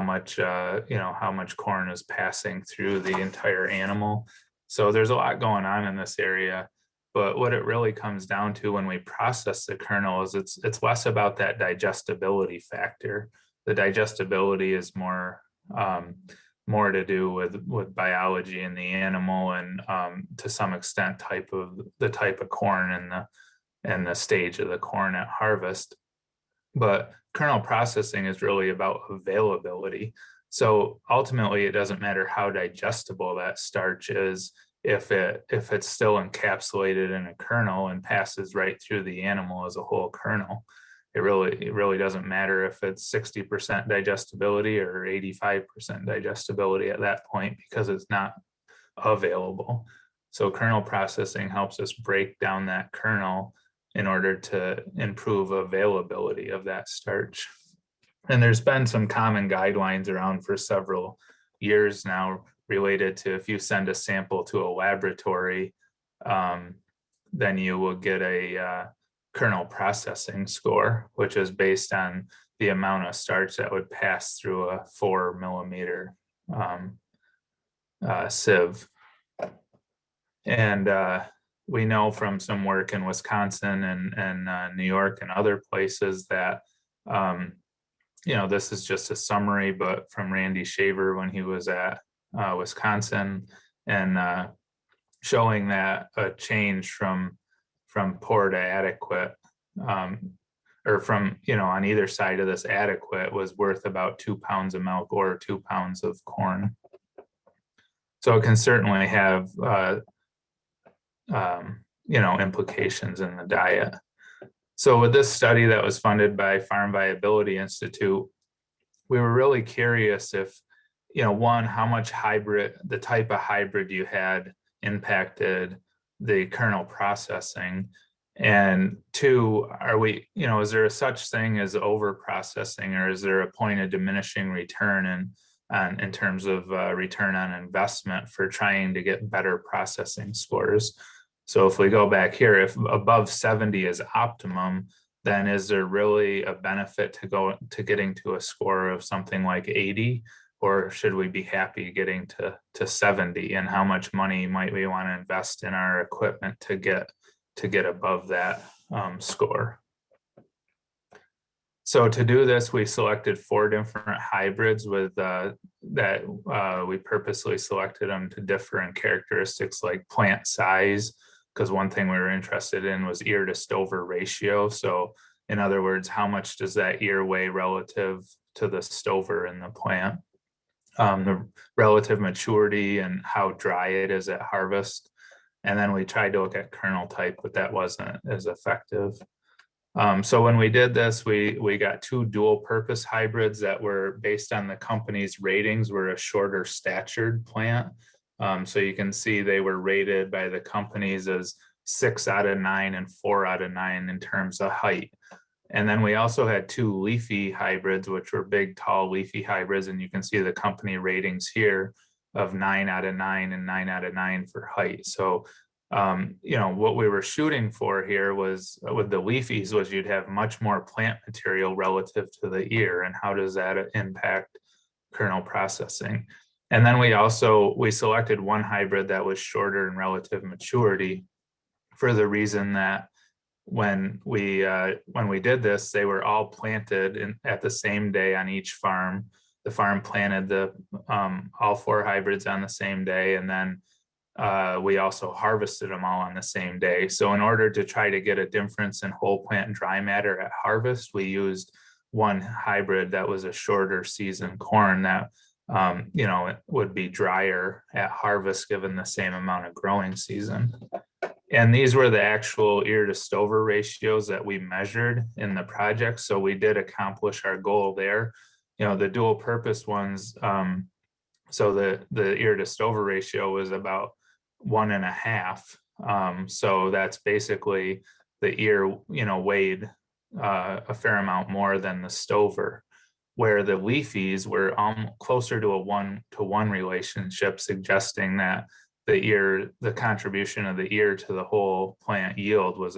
much you know, how much corn is passing through the entire animal. So there's a lot going on in this area. But what it really comes down to when we process the kernel is it's less about that digestibility factor. The digestibility is more to do with biology in the animal and to some extent the type of corn and the stage of the corn at harvest. But kernel processing is really about availability. So ultimately, it doesn't matter how digestible that starch is if it's still encapsulated in a kernel and passes right through the animal as a whole kernel. It really doesn't matter if it's 60% digestibility or 85% digestibility at that point because it's not available. So kernel processing helps us break down that kernel in order to improve availability of that starch. And there's been some common guidelines around for several years now related to if you send a sample to a laboratory, then you will get a kernel processing score, which is based on the amount of starch that would pass through a 4 millimeter sieve. And we know from some work in Wisconsin and New York and other places that, you know, this is just a summary, but from Randy Shaver when he was at Wisconsin, and showing that a change from poor to adequate, or from, you know, on either side of this adequate was worth about 2 pounds of milk or 2 pounds of corn. So it can certainly have you know, implications in the diet. So with this study that was funded by Farm Viability Institute, we were really curious if, you know, one, how much the type of hybrid you had impacted the kernel processing, and two, you know, is there a such thing as over processing, or is there a point of diminishing return in terms of return on investment for trying to get better processing scores? So if we go back here, if above 70 is optimum, then is there really a benefit to getting to a score of something like 80, or should we be happy getting to 70? And how much money might we want to invest in our equipment to get above that score? So to do this, we selected 4 different hybrids with we purposely selected them to differ in characteristics like plant size, because one thing we were interested in was ear to stover ratio. So in other words, how much does that ear weigh relative to the stover in the plant? The relative maturity and how dry it is at harvest. And then we tried to look at kernel type, but that wasn't as effective. So when we did this, we got 2 dual purpose hybrids that were based on the company's ratings, were a shorter statured plant. So you can see they were rated by the companies as 6 out of 9 and 4 out of 9 in terms of height. And then we also had 2 leafy hybrids, which were big, tall leafy hybrids. And you can see the company ratings here of 9 out of 9 and 9 out of 9 for height. So, you know, what we were shooting for here was with the leafies was you'd have much more plant material relative to the ear. And how does that impact kernel processing? And then we selected one hybrid that was shorter in relative maturity for the reason that when we did this, they were all planted at the same day on each farm. The farm planted all 4 hybrids on the same day, and then we also harvested them all on the same day. So in order to try to get a difference in whole plant dry matter at harvest, we used one hybrid that was a shorter season corn that it would be drier at harvest given the same amount of growing season. And these were the actual ear to stover ratios that we measured in the project. So we did accomplish our goal there. The dual purpose ones, so the ear to stover ratio was about 1.5. So that's basically the ear, weighed a fair amount more than the stover, where the leafies were closer to a 1-to-1 relationship, suggesting that the contribution of the ear to the whole plant yield was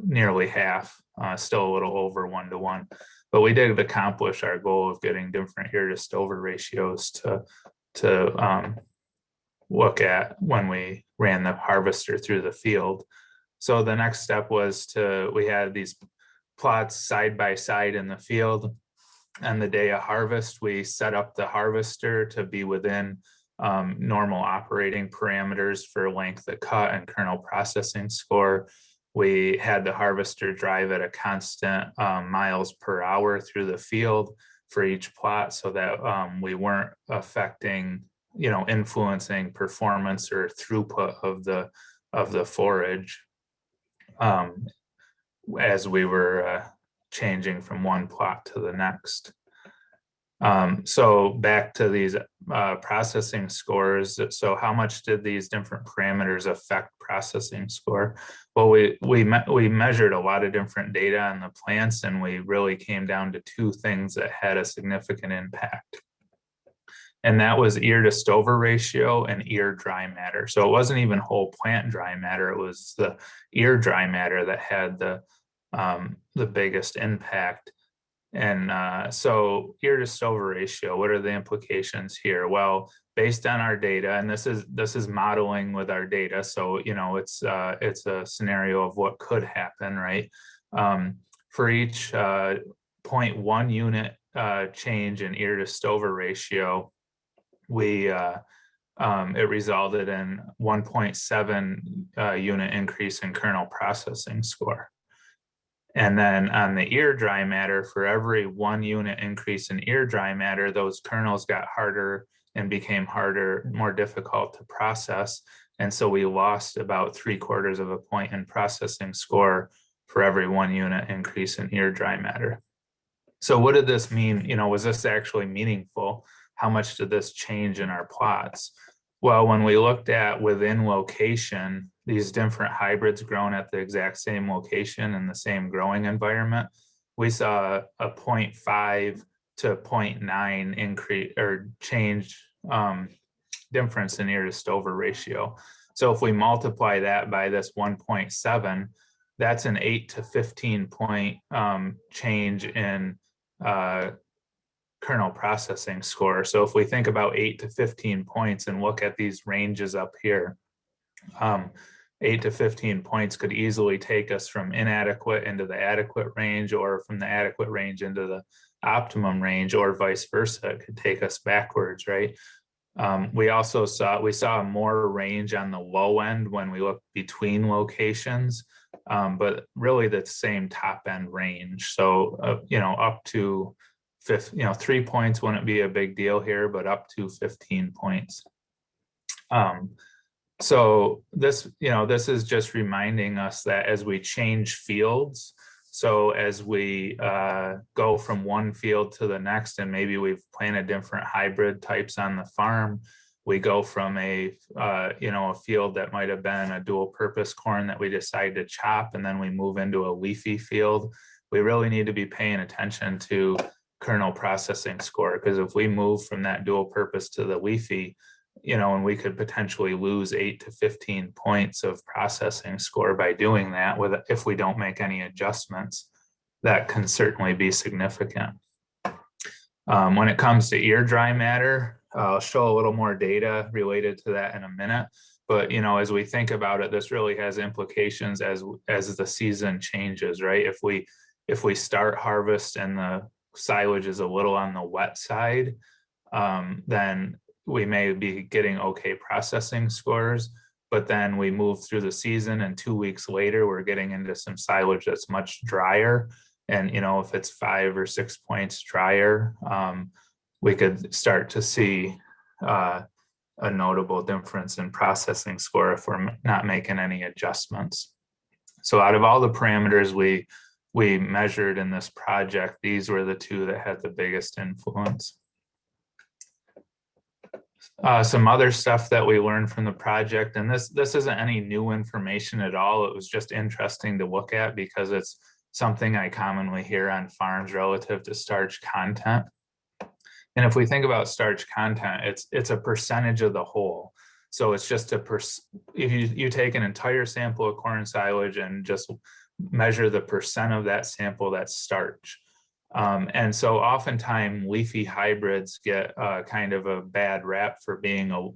nearly half, still a little over 1-to-1. But we did accomplish our goal of getting different ear to stover ratios to look at when we ran the harvester through the field. So the next step was we had these plots side by side in the field. On the day of harvest, we set up the harvester to be within normal operating parameters for length of cut and kernel processing score. We had the harvester drive at a constant miles per hour through the field for each plot, so that we weren't affecting, influencing performance or throughput of the forage as we were changing from one plot to the next. So back to these processing scores. So how much did these different parameters affect processing score? Well, we measured a lot of different data on the plants, and we really came down to 2 things that had a significant impact. And that was ear to stover ratio and ear dry matter. So it wasn't even whole plant dry matter. It was the ear dry matter that had the biggest impact. And so ear to stover ratio, what are the implications here? Well, based on our data, and this is modeling with our data, so it's a scenario of what could happen, right? For each 0.1 unit change in ear to stover ratio, it resulted in 1.7 unit increase in kernel processing score. And then on the ear dry matter, for every 1 unit increase in ear dry matter, those kernels got harder and became harder, more difficult to process. And so we lost about 3/4 of a point in processing score for every 1 unit increase in ear dry matter. So what did this mean? Was this actually meaningful? How much did this change in our plots? Well, when we looked at within location, these different hybrids grown at the exact same location in the same growing environment, we saw a 0.5 to 0.9 increase or change difference in ear to stover ratio. So if we multiply that by this 1.7, that's an 8 to 15 point change in kernel processing score. So if we think about 8 to 15 points and look at these ranges up here, 8 to 15 points could easily take us from inadequate into the adequate range, or from the adequate range into the optimum range, or vice versa. It could take us backwards, right? We also saw more range on the low end when we looked between locations, but really the same top end range. So, up to 3 points wouldn't be a big deal here, but up to 15 points. So this is just reminding us that as we change fields, so as we go from one field to the next, and maybe we've planted different hybrid types on the farm, we go from a field that might have been a dual purpose corn that we decide to chop, and then we move into a leafy field. We really need to be paying attention to kernel processing score, because if we move from that dual purpose to the leafy, and we could potentially lose 8 to 15 points of processing score by doing that if we don't make any adjustments, that can certainly be significant. When it comes to ear dry matter, I'll show a little more data related to that in a minute, But, as we think about it, this really has implications as the season changes, right? If we start harvest and the silage is a little on the wet side, then we may be getting okay processing scores. But then we move through the season and 2 weeks later, we're getting into some silage that's much drier. And, if it's 5 or 6 points drier, we could start to see a notable difference in processing score if we're not making any adjustments. So out of all the parameters we measured in this project, these were the two that had the biggest influence. Some other stuff that we learned from the project, and this isn't any new information at all. It was just interesting to look at because it's something I commonly hear on farms relative to starch content. And if we think about starch content, it's a percentage of the whole. So it's just if you take an entire sample of corn silage and just measure the percent of that sample that's starch. And so oftentimes leafy hybrids get kind of a bad rap for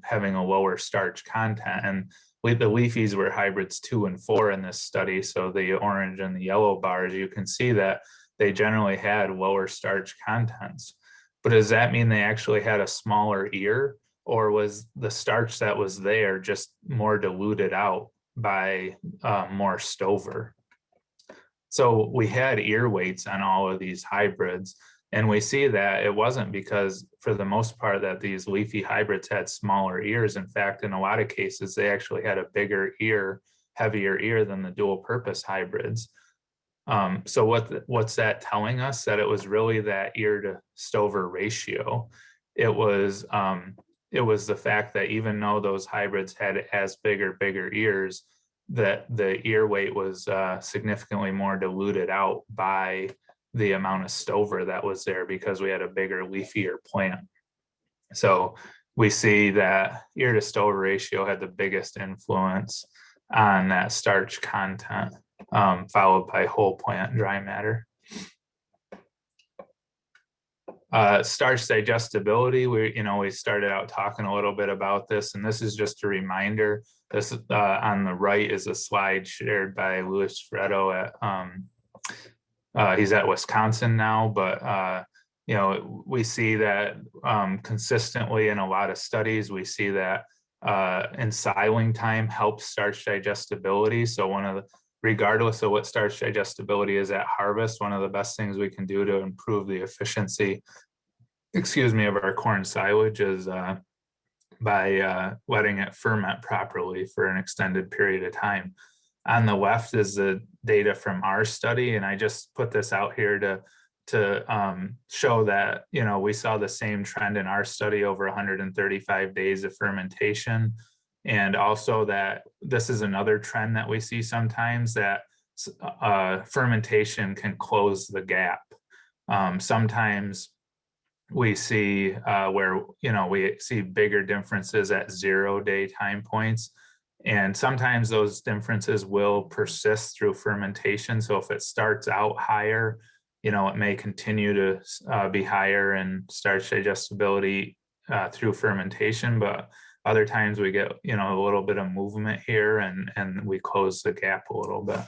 having a lower starch content. And the leafies were hybrids 2 and 4 in this study. So the orange and the yellow bars, you can see that they generally had lower starch contents. But does that mean they actually had a smaller ear, or was the starch that was there just more diluted out by more stover? So we had ear weights on all of these hybrids, and we see that it wasn't because, for the most part, that these leafy hybrids had smaller ears. In fact, in a lot of cases, they actually had a bigger ear, heavier ear than the dual purpose hybrids. So what's that telling us? That it was really that ear to stover ratio. It was the fact that even though those hybrids had as bigger ears, that the ear weight was significantly more diluted out by the amount of stover that was there because we had a bigger, leafier plant. So we see that ear to stover ratio had the biggest influence on that starch content, followed by whole plant dry matter. Starch digestibility, we started out talking a little bit about this, and this is just a reminder. This on the right is a slide shared by Louis Freddo he's at Wisconsin now, but we see that consistently in a lot of studies, we see that ensiling time helps starch digestibility. So regardless of what starch digestibility is at harvest, one of the best things we can do to improve the efficiency, of our corn silage is by letting it ferment properly for an extended period of time. On the left is the data from our study, and I just put this out here to show that we saw the same trend in our study over 135 days of fermentation. And also that this is another trend that we see sometimes, that fermentation can close the gap. Sometimes we see where we see bigger differences at 0-day time points. And sometimes those differences will persist through fermentation. So if it starts out higher, it may continue to be higher in starch digestibility through fermentation, but other times we get, a little bit of movement here and we close the gap a little bit.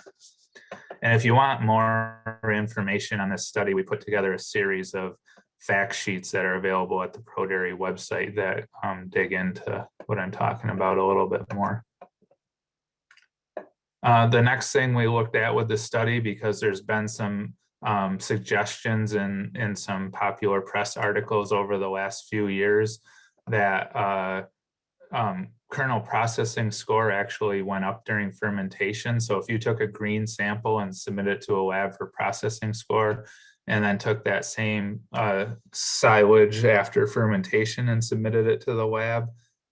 And if you want more information on this study, we put together a series of fact sheets that are available at the ProDairy website that dig into what I'm talking about a little bit more. The next thing we looked at with the study, because there's been some suggestions in some popular press articles over the last few years that kernel processing score actually went up during fermentation. So if you took a green sample and submitted it to a lab for processing score, and then took that same silage after fermentation and submitted it to the lab,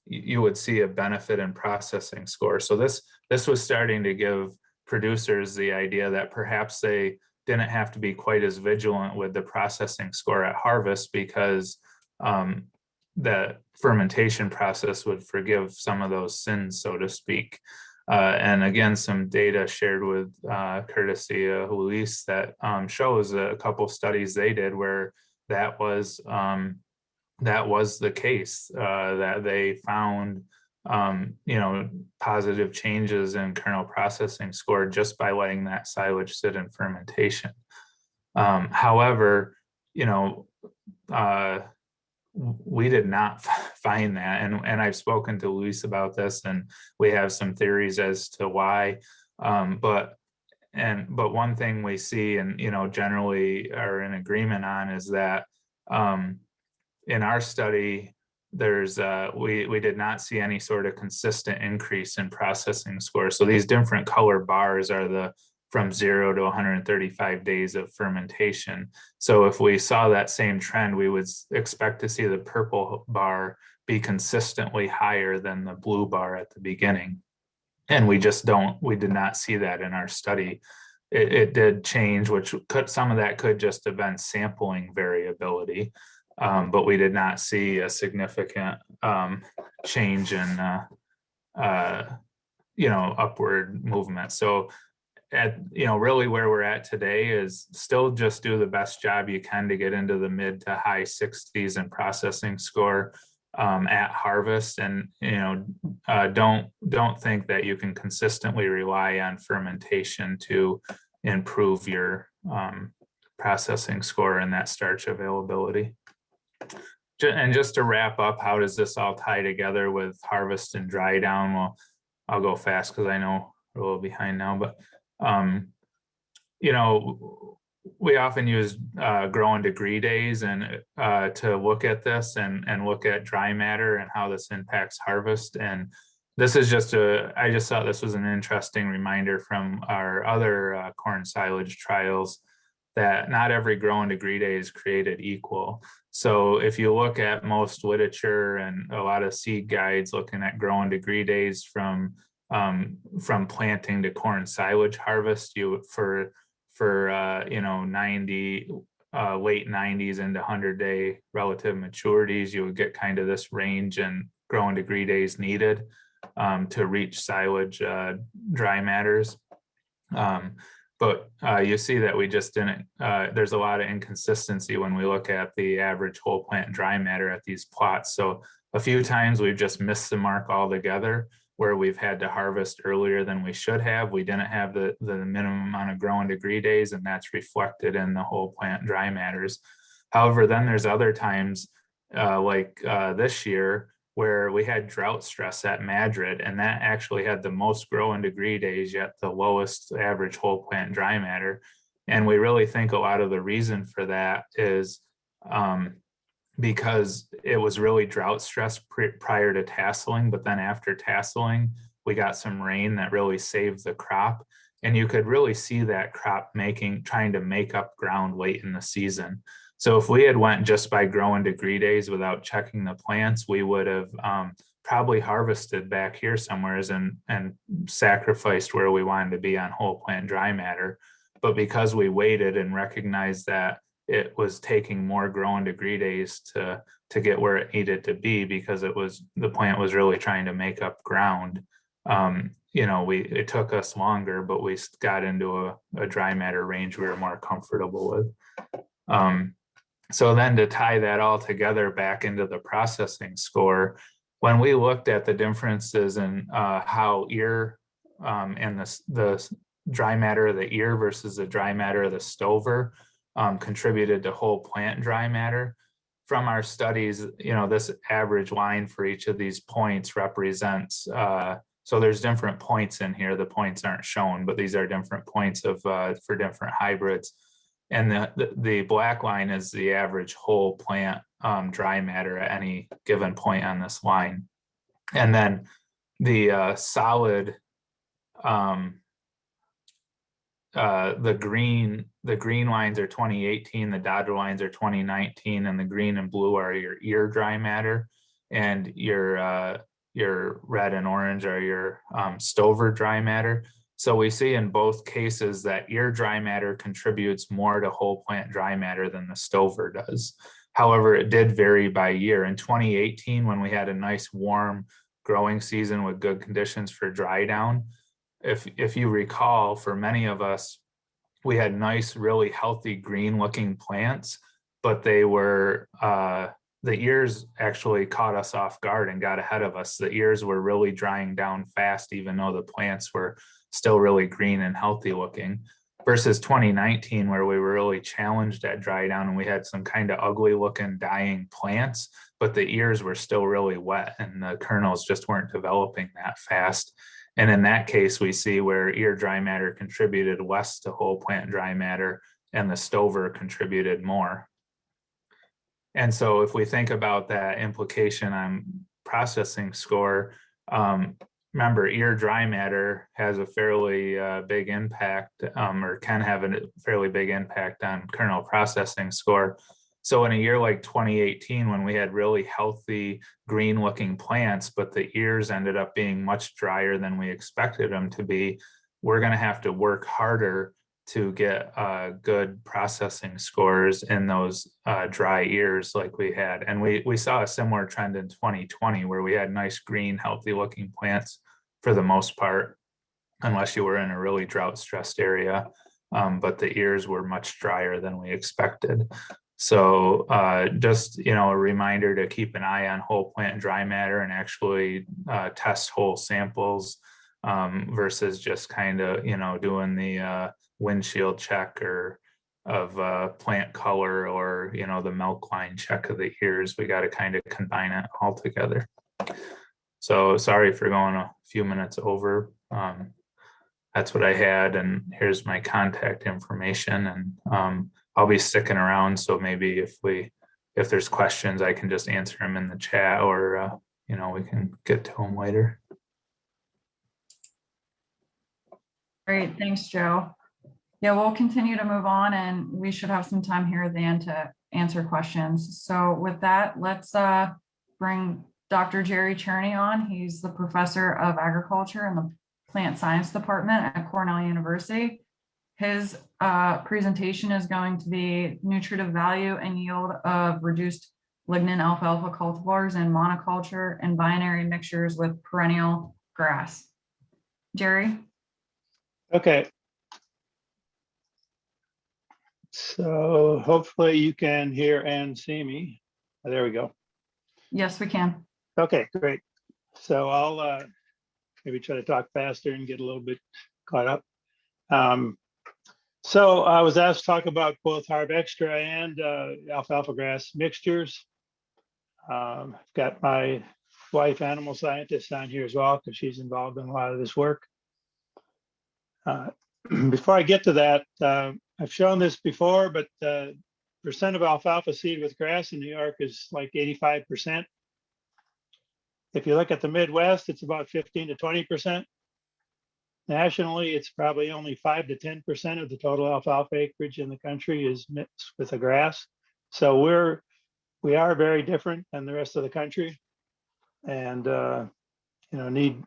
you would see a benefit in processing score. So this was starting to give producers the idea that perhaps they didn't have to be quite as vigilant with the processing score at harvest, because the fermentation process would forgive some of those sins, so to speak. And again, some data shared with courtesy of Luis that shows a couple studies they did where that was the case, that they found positive changes in kernel processing score just by letting that silage sit in fermentation. However, we did not find that, and I've spoken to Luis about this, and we have some theories as to why. But one thing we see, and generally are in agreement on, is that in our study, there's we did not see any sort of consistent increase in processing score. So these different color bars are the from 0 to 135 days of fermentation. So if we saw that same trend, we would expect to see the purple bar be consistently higher than the blue bar at the beginning. And we did not see that in our study. It did change, some of that could just have been sampling variability. But we did not see a significant change in upward movement. So really where we're at today is still just do the best job you can to get into the mid to high 60s in processing score at harvest, and don't think that you can consistently rely on fermentation to improve your processing score and that starch availability. And just to wrap up, how does this all tie together with harvest and dry down? Well, I'll go fast because I know we're a little behind now, but we often use growing degree days and to look at this and look at dry matter and how this impacts harvest. And this is I just thought this was an interesting reminder from our other corn silage trials that not every growing degree day is created equal. So if you look at most literature and a lot of seed guides looking at growing degree days from planting to corn silage harvest, for 90 late 90s into 100-day relative maturities, you would get kind of this range in growing degree days needed to reach silage dry matters. But you see that we just didn't, there's a lot of inconsistency when we look at the average whole plant dry matter at these plots. So a few times we've just missed the mark altogether, where we've had to harvest earlier than we should have. We didn't have the minimum amount of growing degree days, and that's reflected in the whole plant dry matters. However, then there's other times like this year where we had drought stress at Madrid, and that actually had the most growing degree days, yet the lowest average whole plant dry matter. And we really think a lot of the reason for that is because it was really drought stress prior to tasseling, but then after tasseling, we got some rain that really saved the crop. And you could really see that crop trying to make up ground late in the season. So if we had went just by growing degree days without checking the plants, we would have probably harvested back here somewhere and sacrificed where we wanted to be on whole plant dry matter. But because we waited and recognized that it was taking more growing degree days to get where it needed to be, because the plant was really trying to make up ground, it took us longer, but we got into a dry matter range we were more comfortable with. So then to tie that all together back into the processing score, when we looked at the differences in how ear and the dry matter of the ear versus the dry matter of the stover contributed to whole plant dry matter, from our studies, this average line for each of these points represents, so there's different points in here. The points aren't shown, but these are different points for different hybrids. And the black line is the average whole plant dry matter at any given point on this line. And then the solid, the green lines are 2018, the dotted lines are 2019, and the green and blue are your ear dry matter, and your red and orange are your stover dry matter. So we see in both cases that ear dry matter contributes more to whole plant dry matter than the stover does. However, it did vary by year. In 2018, when we had a nice warm growing season with good conditions for dry down, if you recall, for many of us, we had nice, really healthy green looking plants, but they were the ears actually caught us off guard and got ahead of us. The ears were really drying down fast, even though the plants were still really green and healthy looking, versus 2019, where we were really challenged at dry down and we had some kind of ugly looking dying plants, but the ears were still really wet and the kernels just weren't developing that fast. And in that case, we see where ear dry matter contributed less to whole plant dry matter and the stover contributed more. And so if we think about that implication on processing score, remember, ear dry matter has a fairly big impact, or can have a fairly big impact on kernel processing score. So in a year like 2018, when we had really healthy green looking plants, but the ears ended up being much drier than we expected them to be, we're going to have to work harder to get good processing scores in those dry ears like we had. And we saw a similar trend in 2020 where we had nice green, healthy looking plants for the most part, unless you were in a really drought stressed area. But the ears were much drier than we expected. So just, a reminder to keep an eye on whole plant dry matter and actually test whole samples versus just kind of, doing the windshield check or of plant color or, the milk line check of the ears. We got to kind of combine it all together. So sorry for going a few minutes over. That's what I had, and here's my contact information, and I'll be sticking around. So maybe if there's questions, I can just answer them in the chat, or we can get to them later. Great, thanks, Joe. Yeah, we'll continue to move on, and we should have some time here at the end to answer questions. So with that, let's bring Dr. Jerry Cherney on. He's the professor of agriculture in the plant science department at Cornell University. His presentation is going to be nutritive value and yield of reduced lignin alfalfa cultivars in monoculture and binary mixtures with perennial grass. Jerry? Okay. So hopefully you can hear and see me. There we go. Yes, we can. Okay, great. So I'll maybe try to talk faster and get a little bit caught up. So I was asked to talk about both Harv Extra and alfalfa grass mixtures. I've got my wife, animal scientist, on here as well because she's involved in a lot of this work. Before I get to that, I've shown this before, but the percent of alfalfa seed with grass in New York is like 85%. If you look at the Midwest, it's about 15 to 20%. Nationally, it's probably only 5 to 10% of the total alfalfa acreage in the country is mixed with the grass. So we are very different than the rest of the country, and need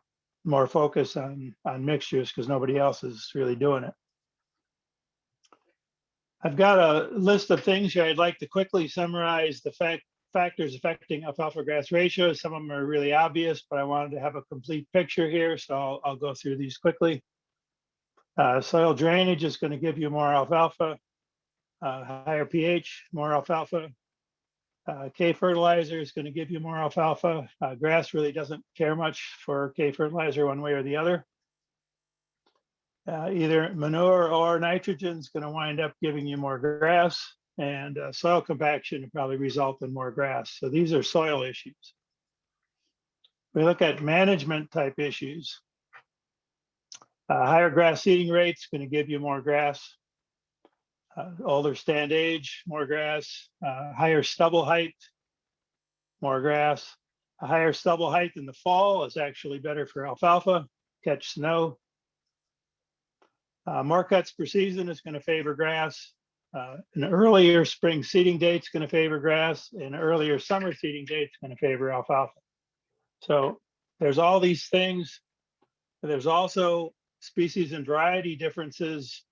more focus on mixtures because nobody else is really doing it. I've got a list of things here. I'd like to quickly summarize the factors affecting alfalfa grass ratios. Some of them are really obvious, but I wanted to have a complete picture here, so I'll go through these quickly. Soil drainage is going to give you more alfalfa. Higher pH, more alfalfa. K fertilizer is going to give you more alfalfa. Grass really doesn't care much for K fertilizer one way or the other. Either manure or nitrogen is going to wind up giving you more grass, and soil compaction will probably result in more grass. So these are soil issues. We look at management type issues. Higher grass seeding rates going to give you more grass. Older stand age, more grass. Higher stubble height, more grass. A higher stubble height in the fall is actually better for alfalfa, catch snow. More cuts per season is going to favor grass. An earlier spring seeding date is going to favor grass. An earlier summer seeding date is going to favor alfalfa. So there's all these things. There's also species and variety differences,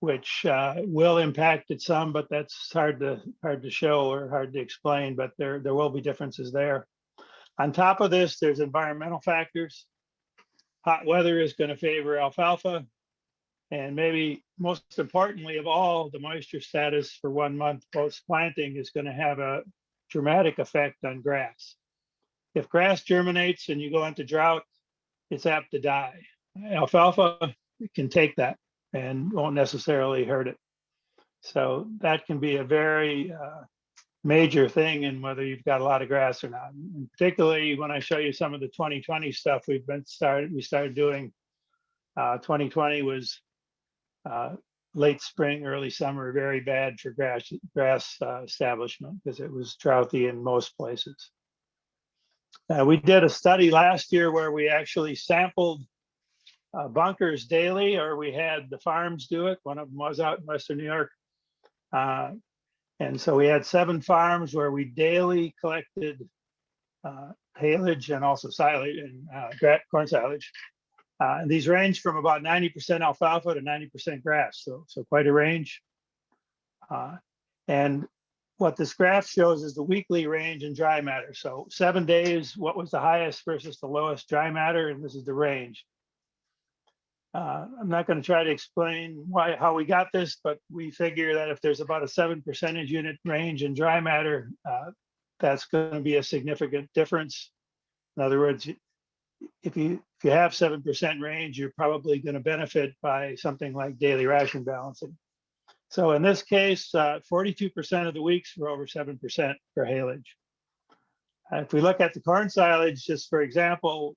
which will impact it some, but that's hard to show or hard to explain, but there will be differences there. On top of this, there's environmental factors. Hot weather is going to favor alfalfa. And maybe most importantly of all, the moisture status for 1 month post planting is going to have a dramatic effect on grass. If grass germinates and you go into drought, it's apt to die. Alfalfa can take that and won't necessarily hurt it. So that can be a very major thing in whether you've got a lot of grass or not. And particularly when I show you some of the 2020 stuff we started doing. 2020 was late spring, early summer, very bad for grass establishment because it was droughty in most places. We did a study last year where we actually sampled bunkers daily, or we had the farms do it. One of them was out in Western New York. And so we had 7 farms where we daily collected haylage and also silage and corn silage. And these range from about 90% alfalfa to 90% grass, so quite a range. And what this graph shows is the weekly range in dry matter. So 7 days, what was the highest versus the lowest dry matter, and this is the range. I'm not going to try to explain how we got this, but we figure that if there's about a 7 percentage unit range in dry matter, that's going to be a significant difference. In other words, if you have 7% range, you're probably going to benefit by something like daily ration balancing. So in this case, 42% of the weeks were over 7% for haylage. If we look at the corn silage, just for example,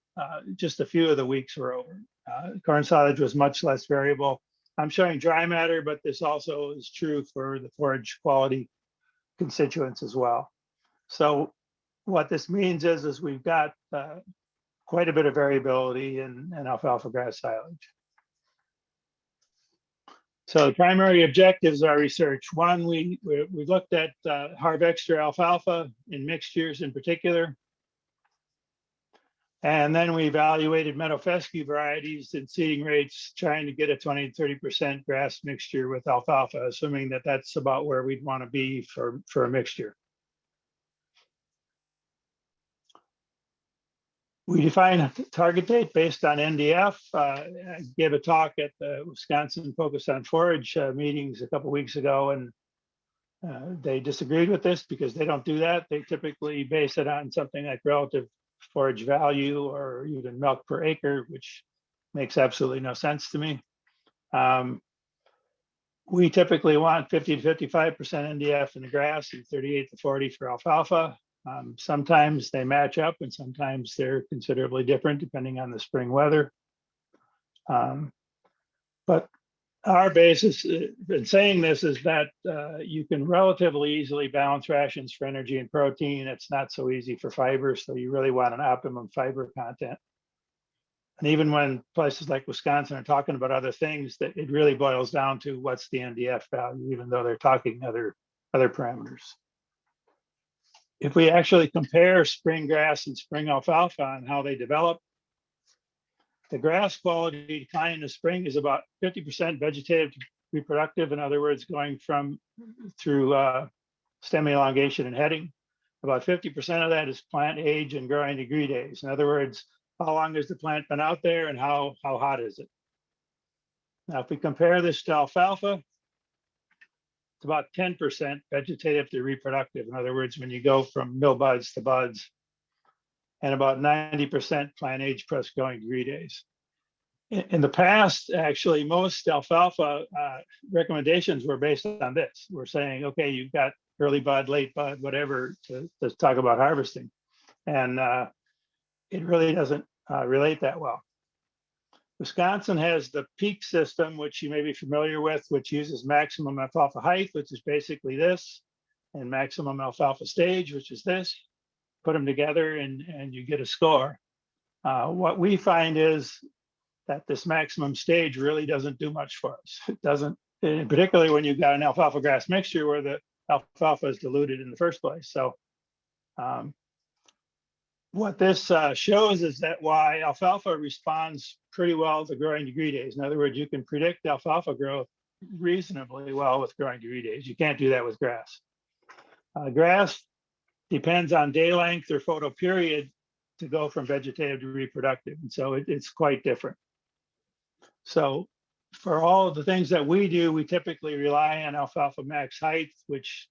just a few of the weeks were over. Corn silage was much less variable. I'm showing dry matter, but this also is true for the forage quality constituents as well. So what this means is we've got quite a bit of variability in alfalfa grass silage. So the primary objectives of our research: one, we looked at Harvextra alfalfa in mixtures in particular. And then we evaluated meadow fescue varieties and seeding rates, trying to get a 20 to 30% grass mixture with alfalfa, assuming that that's about where we'd want to be for a mixture. We define a target date based on NDF. I gave a talk at the Wisconsin Focus on Forage meetings a couple of weeks ago, and they disagreed with this because they don't do that. They typically base it on something like relative forage value or even milk per acre, which makes absolutely no sense to me. We typically want 50 to 55% NDF in the grass and 38 to 40 for alfalfa. Sometimes they match up and sometimes they're considerably different depending on the spring weather. But our basis in saying this is that you can relatively easily balance rations for energy and protein. It's not so easy for fiber, so you really want an optimum fiber content. And even when places like Wisconsin are talking about other things, that it really boils down to what's the NDF value, even though they're talking other parameters. If we actually compare spring grass and spring alfalfa and how they develop, the grass quality decline in the spring is about 50% vegetative to reproductive. In other words, going through stem elongation and heading. About 50% of that is plant age and growing degree days. In other words, how long has the plant been out there and how hot is it? Now, if we compare this to alfalfa, it's about 10% vegetative to reproductive. In other words, when you go from mill buds to buds, and about 90% plant age plus growing degree days. In the past, actually, most alfalfa recommendations were based on this. We're saying, okay, you've got early bud, late bud, whatever, to talk about harvesting. And it really doesn't relate that well. Wisconsin has the peak system, which you may be familiar with, which uses maximum alfalfa height, which is basically this, and maximum alfalfa stage, which is this. Put them together and you get a score. What we find is that this maximum stage really doesn't do much for us. It doesn't, particularly when you've got an alfalfa grass mixture where the alfalfa is diluted in the first place. So what this shows is that why alfalfa responds pretty well to growing degree days. In other words, you can predict alfalfa growth reasonably well with growing degree days. You can't do that with grass. Grass depends on day length or photoperiod to go from vegetative to reproductive. And so it's quite different. So for all of the things that we do, we typically rely on alfalfa max height, which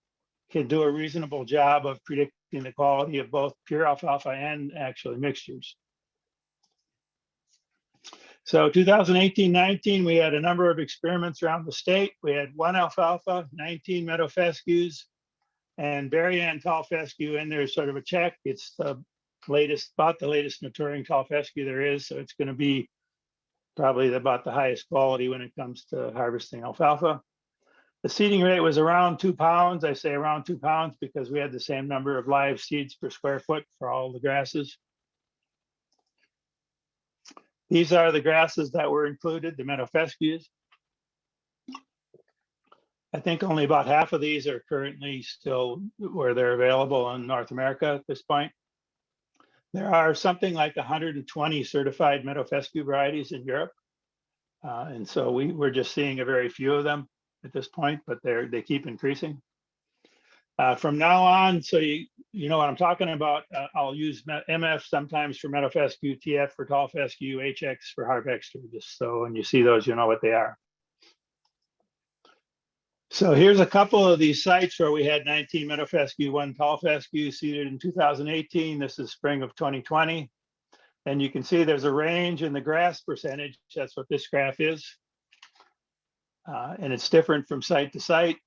can do a reasonable job of predicting the quality of both pure alfalfa and actually mixtures. So 2018-19, we had a number of experiments around the state. We had 1 alfalfa, 19 meadow fescues, and Berrien tall fescue in there is sort of a check. It's the latest, about the latest maturing tall fescue there is. So it's going to be probably about the highest quality when it comes to harvesting alfalfa. The seeding rate was around 2 pounds. I say around 2 pounds because we had the same number of live seeds per square foot for all the grasses. These are the grasses that were included, the meadow fescues. I think only about half of these are currently still where they're available in North America at this point. There are something like 120 certified meadow fescue varieties in Europe. And so we're just seeing a very few of them at this point, but they keep increasing. From now on, so you know what I'm talking about, I'll use MF sometimes for meadow fescue, TF for tall fescue, HX for harp extra, just so when you see those, you know what they are. So here's a couple of these sites where we had 19 meadow fescue, 1 tall fescue seeded in 2018. This is spring of 2020. And you can see there's a range in the grass percentage. That's what this graph is. And it's different from site to site.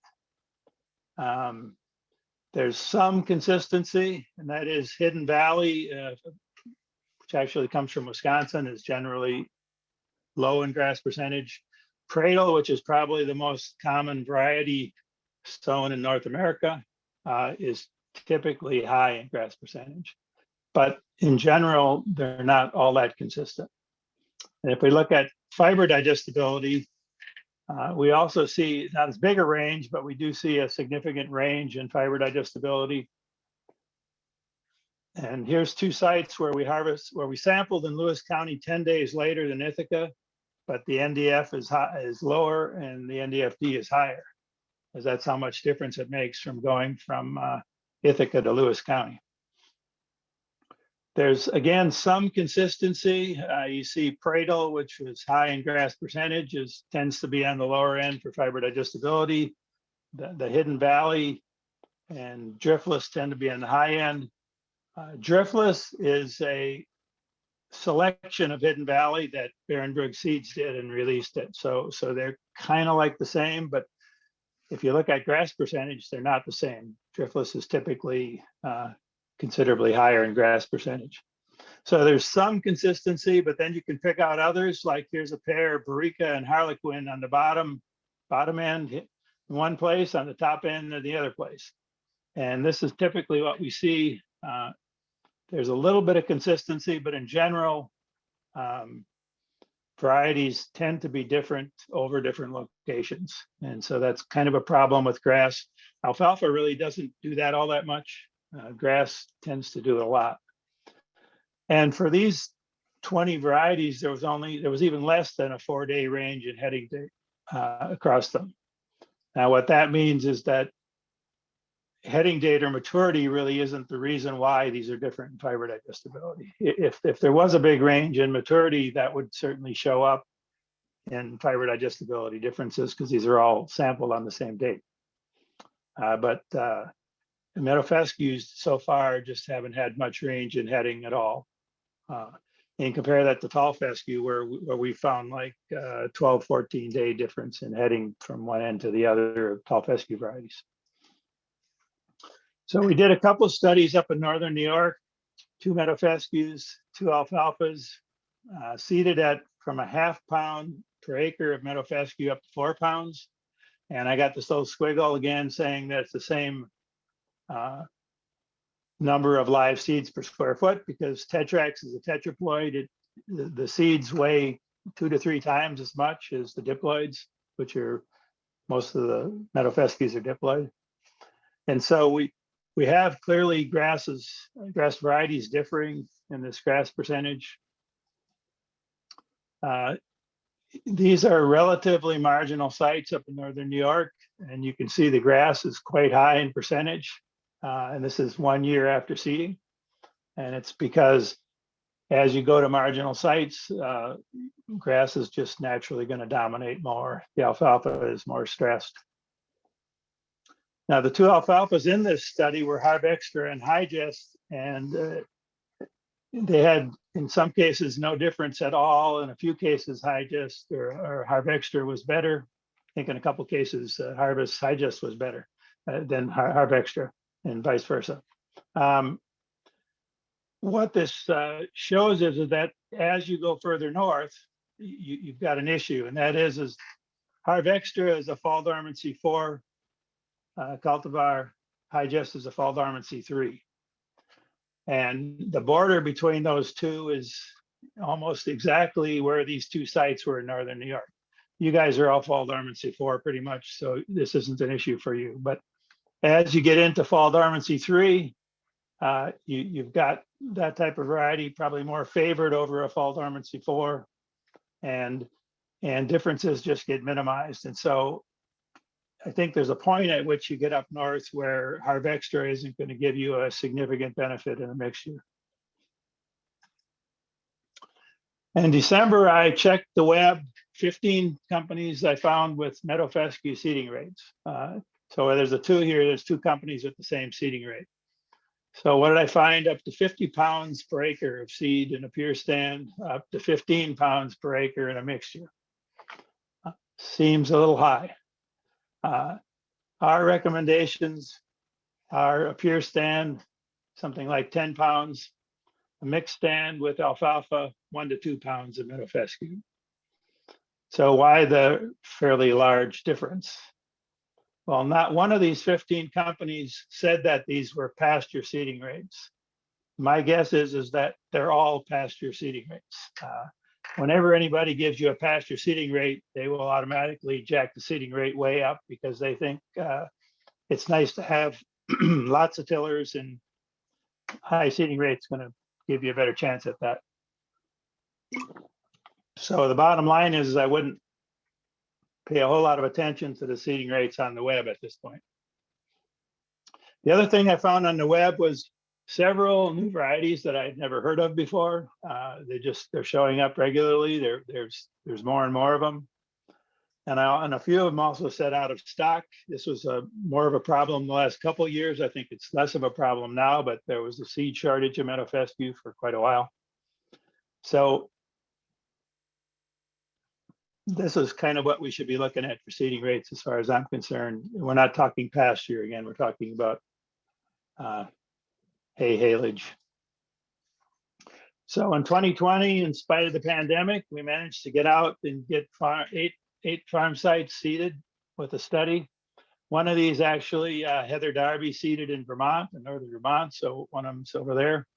There's some consistency, and that is Hidden Valley, which actually comes from Wisconsin, is generally low in grass percentage. Cradle, which is probably the most common variety sown in North America, is typically high in grass percentage. But in general, they're not all that consistent. And if we look at fiber digestibility, we also see not as big a range, but we do see a significant range in fiber digestibility. And here's 2 sites where we sampled in Lewis County 10 days later than Ithaca, but the NDF is lower and the NDFD is higher, because that's how much difference it makes from going from Ithaca to Lewis County. There's, again, some consistency. You see Pradle, which was high in grass percentage, tends to be on the lower end for fiber digestibility. The Hidden Valley and Driftless tend to be on the high end. Driftless is a selection of Hidden Valley that Behrenbrug Seeds did and released it. So they're kind of like the same, but if you look at grass percentage, they're not the same. Driftless is typically considerably higher in grass percentage. So there's some consistency, but then you can pick out others, like here's a pair, Barica and Harlequin on the bottom end in one place, on the top end in the other place. And this is typically what we see. There's a little bit of consistency, but in general, varieties tend to be different over different locations. And so that's kind of a problem with grass. Alfalfa really doesn't do that all that much. Grass tends to do it a lot. And for these 20 varieties, there was even less than a 4-day range in heading date across them. Now, what that means is that heading date or maturity really isn't the reason why these are different in fiber digestibility. If there was a big range in maturity, that would certainly show up in fiber digestibility differences, because these are all sampled on the same date. But the meadow fescues so far just haven't had much range in heading at all. And compare that to tall fescue, where we found like 12, 14-day difference in heading from one end to the other of tall fescue varieties. So we did a couple of studies up in northern New York, 2 meadow fescues, 2 alfalfas, seeded at from a ½ pound per acre of meadow fescue up to 4 pounds. And I got this little squiggle again saying that it's the same number of live seeds per square foot, because Tetrax is a tetraploid. The seeds weigh 2 to 3 times as much as the diploids, which are most of the meadow fescues are diploid. And so we have clearly grass varieties differing in this grass percentage. These are relatively marginal sites up in northern New York, and you can see the grass is quite high in percentage. And this is 1 year after seeding. And it's because as you go to marginal sites, grass is just naturally going to dominate more. The alfalfa is more stressed. Now, the two alfalfas in this study were Harv Extra and Higest, and they had, in some cases, no difference at all. In a few cases, Higest or Harv Extra was better. I think in a couple cases, Higest was better than Harv Extra, and vice versa. What this shows is that as you go further north, you've got an issue, and that is Harv Extra is a fall dormancy 4 cultivar, Higest is a fall dormancy 3. And the border between those two is almost exactly where these two sites were in northern New York. You guys are all fall dormancy 4 pretty much, so this isn't an issue for you. But as you get into fall dormancy 3, you've got that type of variety probably more favored over a fall dormancy 4, and differences just get minimized. And so I think there's a point at which you get up north where Harv Extra isn't going to give you a significant benefit in a mixture. In December, I checked the web, 15 companies I found with meadow fescue seeding rates. So there's a 2 here, there's 2 companies with the same seeding rate. So what did I find? Up to 50 pounds per acre of seed in a pure stand, up to 15 pounds per acre in a mixture. Seems a little high. Our recommendations are a pure stand, something like 10 pounds, a mixed stand with alfalfa, 1 to 2 pounds of meadow fescue. So why the fairly large difference? Well, not one of these 15 companies said that these were pasture seeding rates. My guess is that they're all pasture seeding rates. Whenever anybody gives you a pasture seeding rate, they will automatically jack the seeding rate way up because they think it's nice to have lots of tillers, and high seeding rate's going to give you a better chance at that. So the bottom line is I wouldn't pay a whole lot of attention to the seeding rates on the web at this point. The other thing I found on the web was several new varieties that I'd never heard of before. They're showing up regularly. There's more and more of them. And a few of them also said out of stock. This was more of a problem the last couple of years. I think it's less of a problem now, but there was a seed shortage of meadow fescue for quite a while. So this is kind of what we should be looking at for seeding rates as far as I'm concerned. We're not talking pasture again, we're talking about hay haylage. So in 2020, in spite of the pandemic, we managed to get out and get eight farm sites seeded with a study. One of these actually, Heather Darby seeded in Vermont, in northern Vermont, so one of them's over there.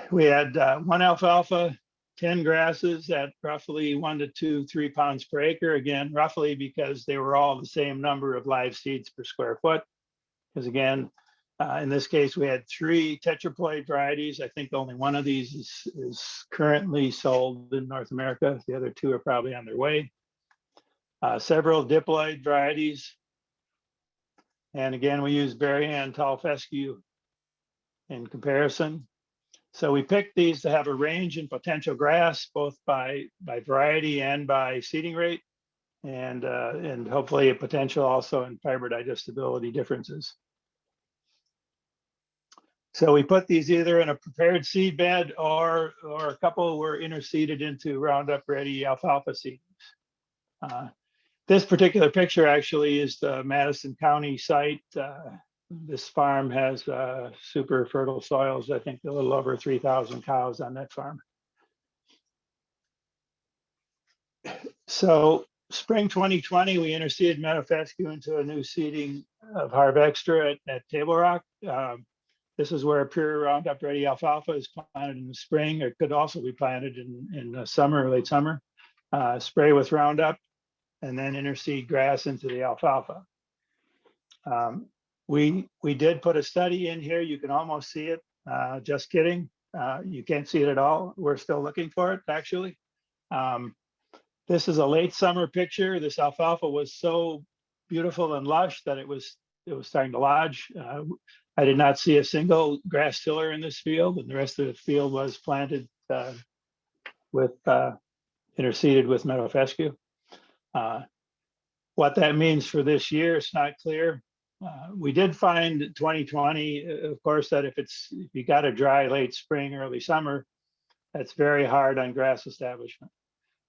We had 1 alfalfa, 10 grasses at roughly 1 to 2, 3 pounds per acre. Again, roughly because they were all the same number of live seeds per square foot. Because again, in this case, we had 3 tetraploid varieties. I think only one of these is currently sold in North America. The other 2 are probably on their way. Several diploid varieties. And again, we use berry-hand tall fescue in comparison. So we picked these to have a range in potential grass, both by variety and by seeding rate, and hopefully a potential also in fiber digestibility differences. So we put these either in a prepared seed bed or a couple were interseeded into Roundup Ready alfalfa seedings. This particular picture actually is the Madison County site. This farm has super fertile soils. I think a little over 3,000 cows on that farm. So spring 2020, we interseeded meadow fescue into a new seeding of Harv Extra at Table Rock. This is where pure Roundup Ready alfalfa is planted in the spring. It could also be planted in the summer, late summer. Spray with Roundup and then interseed grass into the alfalfa. We did put a study in here. You can almost see it. Just kidding. You can't see it at all. We're still looking for it, actually. This is a late summer picture. This alfalfa was so beautiful and lush that it was starting to lodge. I did not see a single grass tiller in this field, and the rest of the field was planted with interseeded with meadow fescue. What that means for this year, it's not clear. We did find 2020, of course, that if you got a dry late spring, early summer, that's very hard on grass establishment.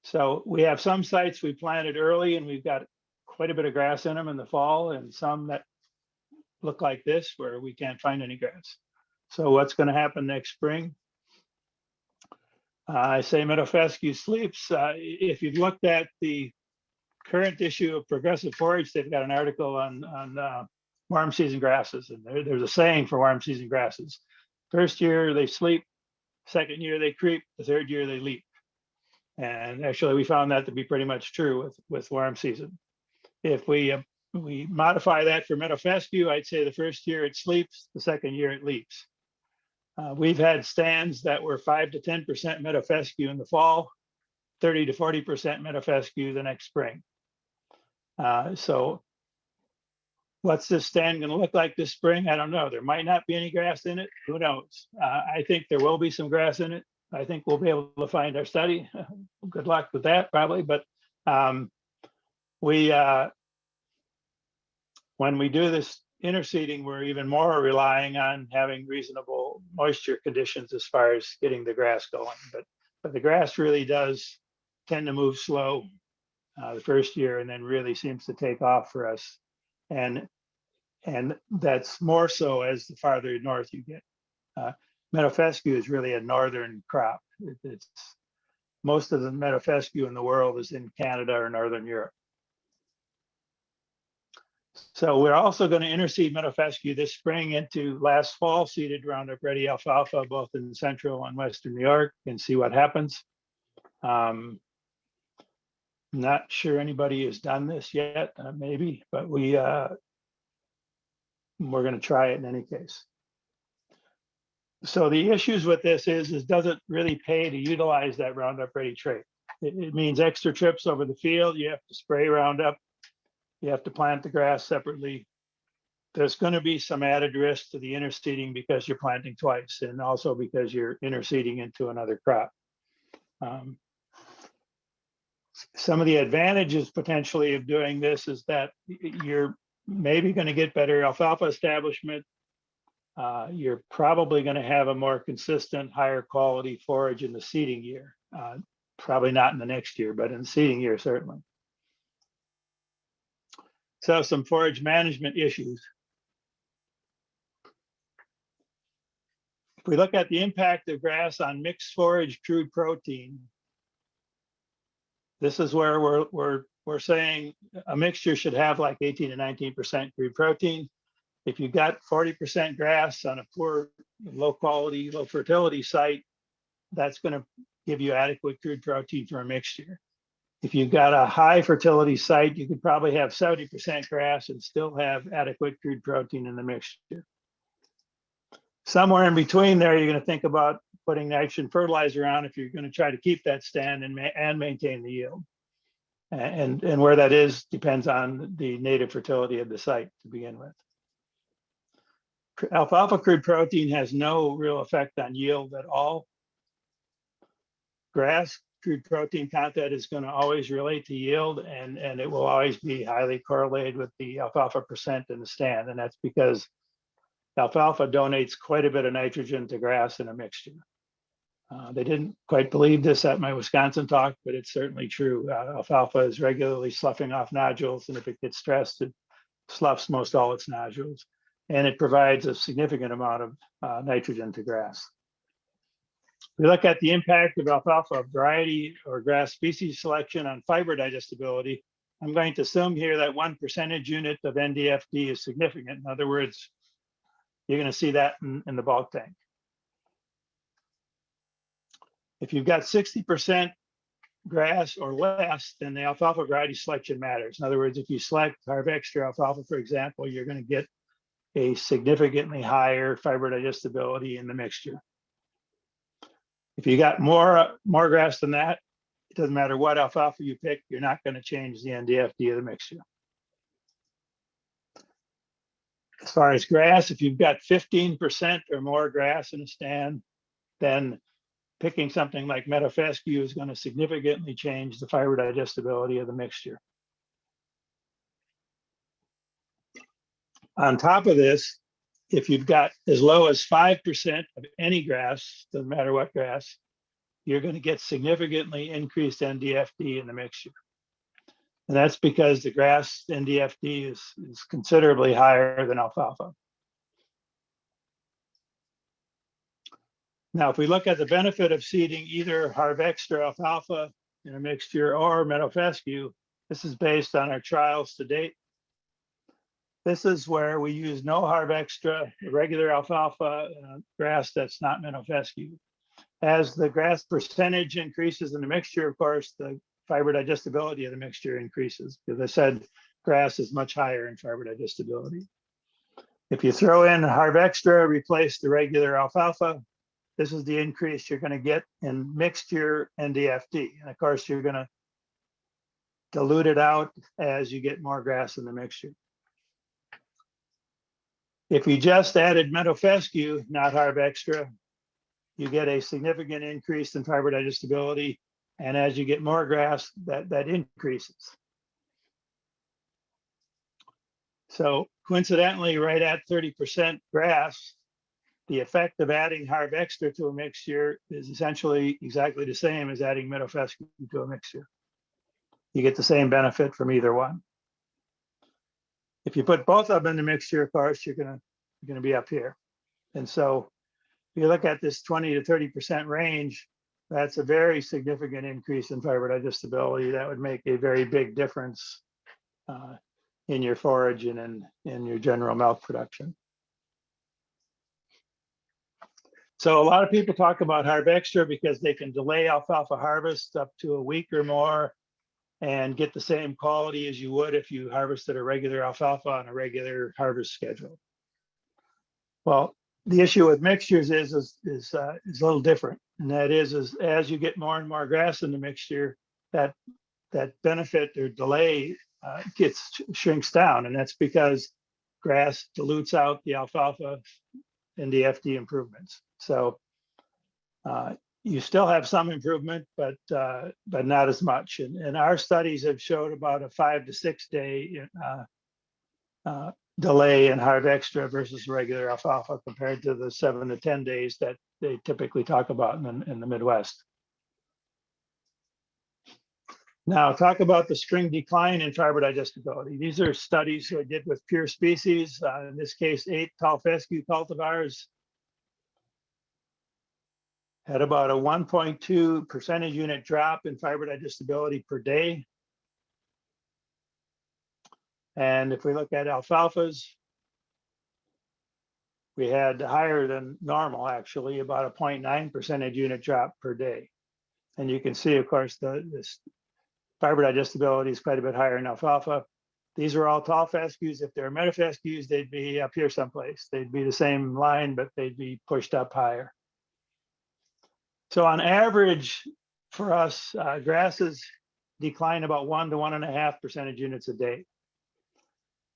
So we have some sites we planted early and we've got quite a bit of grass in them in the fall, and some that look like this where we can't find any grass. So what's going to happen next spring? I say meadow fescue sleeps. If you've looked at the current issue of Progressive Forage, they've got an article on warm season grasses, and there's a saying for warm season grasses: first year they sleep, second year they creep, the third year they leap. And actually, we found that to be pretty much true with warm season. If we modify that for meadow fescue, I'd say the first year it sleeps, the second year it leaps. We've had stands that were 5 to 10% meadow fescue in the fall, 30 to 40% meadow fescue the next spring. So what's this stand going to look like this spring? I don't know. There might not be any grass in it. Who knows? I think there will be some grass in it. I think we'll be able to find our study. Good luck with that, probably. But when we do this interseeding, we're even more relying on having reasonable moisture conditions as far as getting the grass going. But the grass really does tend to move slow the first year, and then really seems to take off for us. And that's more so as the farther north you get. Meadow fescue is really a northern crop. It's most of the meadow fescue in the world is in Canada or Northern Europe. So we're also going to interseed meadow fescue this spring into last fall seeded Roundup Ready alfalfa, both in central and western New York, and see what happens. Not sure anybody has done this yet, maybe, but we're going to try it in any case. So the issues with this is does it really pay to utilize that Roundup Ready trait? It means extra trips over the field. You have to spray Roundup. You have to plant the grass separately. There's going to be some added risk to the interseeding because you're planting twice, and also because you're interseeding into another crop. Some of the advantages potentially of doing this is that you're maybe going to get better alfalfa establishment. You're probably going to have a more consistent, higher quality forage in the seeding year. Probably not in the next year, but in the seeding year, certainly. So some forage management issues. If we look at the impact of grass on mixed forage crude protein, this is where we're saying a mixture should have like 18 to 19% crude protein. If you've got 40% grass on a poor, low quality, low fertility site, that's going to give you adequate crude protein for a mixture. If you've got a high fertility site, you could probably have 70% grass and still have adequate crude protein in the mixture. Somewhere in between there, you're going to think about putting nitrogen fertilizer on if you're going to try to keep that stand and maintain the yield. And where that is depends on the native fertility of the site to begin with. Alfalfa crude protein has no real effect on yield at all. Grass crude protein content is going to always relate to yield, and it will always be highly correlated with the alfalfa percent in the stand. And that's because alfalfa donates quite a bit of nitrogen to grass in a mixture. They didn't quite believe this at my Wisconsin talk, but it's certainly true. Alfalfa is regularly sloughing off nodules, and if it gets stressed, it sloughs most all its nodules. And it provides a significant amount of nitrogen to grass. We look at the impact of alfalfa variety or grass species selection on fiber digestibility. I'm going to assume here that 1 percentage unit of NDFD is significant. In other words, you're going to see that in the bulk tank. If you've got 60% grass or less, then the alfalfa variety selection matters. In other words, if you select Harvextra alfalfa, for example, you're going to get a significantly higher fiber digestibility in the mixture. If you got more grass than that, it doesn't matter what alfalfa you pick, you're not going to change the NDFD of the mixture. As far as grass, if you've got 15% or more grass in a stand, then picking something like meadow fescue is going to significantly change the fiber digestibility of the mixture. On top of this, if you've got as low as 5% of any grass, doesn't matter what grass, you're going to get significantly increased NDFD in the mixture. And that's because the grass NDFD is considerably higher than alfalfa. Now, if we look at the benefit of seeding either Harvextra alfalfa in a mixture or meadow fescue, this is based on our trials to date. This is where we use no Harvextra, regular alfalfa grass that's not meadow fescue. As the grass percentage increases in the mixture, of course, the fiber digestibility of the mixture increases. As I said, grass is much higher in fiber digestibility. If you throw in Harvextra, replace the regular alfalfa, this is the increase you're going to get in mixture NDFD. And of course, you're going to dilute it out as you get more grass in the mixture. If you just added meadow fescue, not Harvextra, you get a significant increase in fiber digestibility. And as you get more grass, that increases. So coincidentally, right at 30% grass, the effect of adding Harvextra to a mixture is essentially exactly the same as adding meadow fescue to a mixture. You get the same benefit from either one. If you put both of them in the mixture, of course, you're gonna be up here. And so if you look at this 20 to 30% range, that's a very significant increase in fiber digestibility. That would make a very big difference in your forage and in your general milk production. So a lot of people talk about Harvextra because they can delay alfalfa harvest up to a week or more and get the same quality as you would if you harvested a regular alfalfa on a regular harvest schedule. Well, the issue with mixtures is a little different, and that is as you get more and more grass in the mixture, that benefit or delay shrinks down, and that's because grass dilutes out the alfalfa and the FD improvements. So you still have some improvement, but not as much. And our studies have showed about a 5 to 6 day delay in Harvextra versus regular alfalfa compared to the 7 to 10 days that they typically talk about in the Midwest. Now, talk about the spring decline in fiber digestibility. These are studies I did with pure species, in this case, 8 tall fescue cultivars. Had about a 1.2 percentage unit drop in fiber digestibility per day. And if we look at alfalfas, we had higher than normal, actually, about a 0.9 percentage unit drop per day. And you can see, of course, this fiber digestibility is quite a bit higher in alfalfa. These are all tall fescues. If they're meadow fescues, they'd be up here someplace. They'd be the same line, but they'd be pushed up higher. So on average, for us, grasses decline about 1 to 1.5 percentage units a day.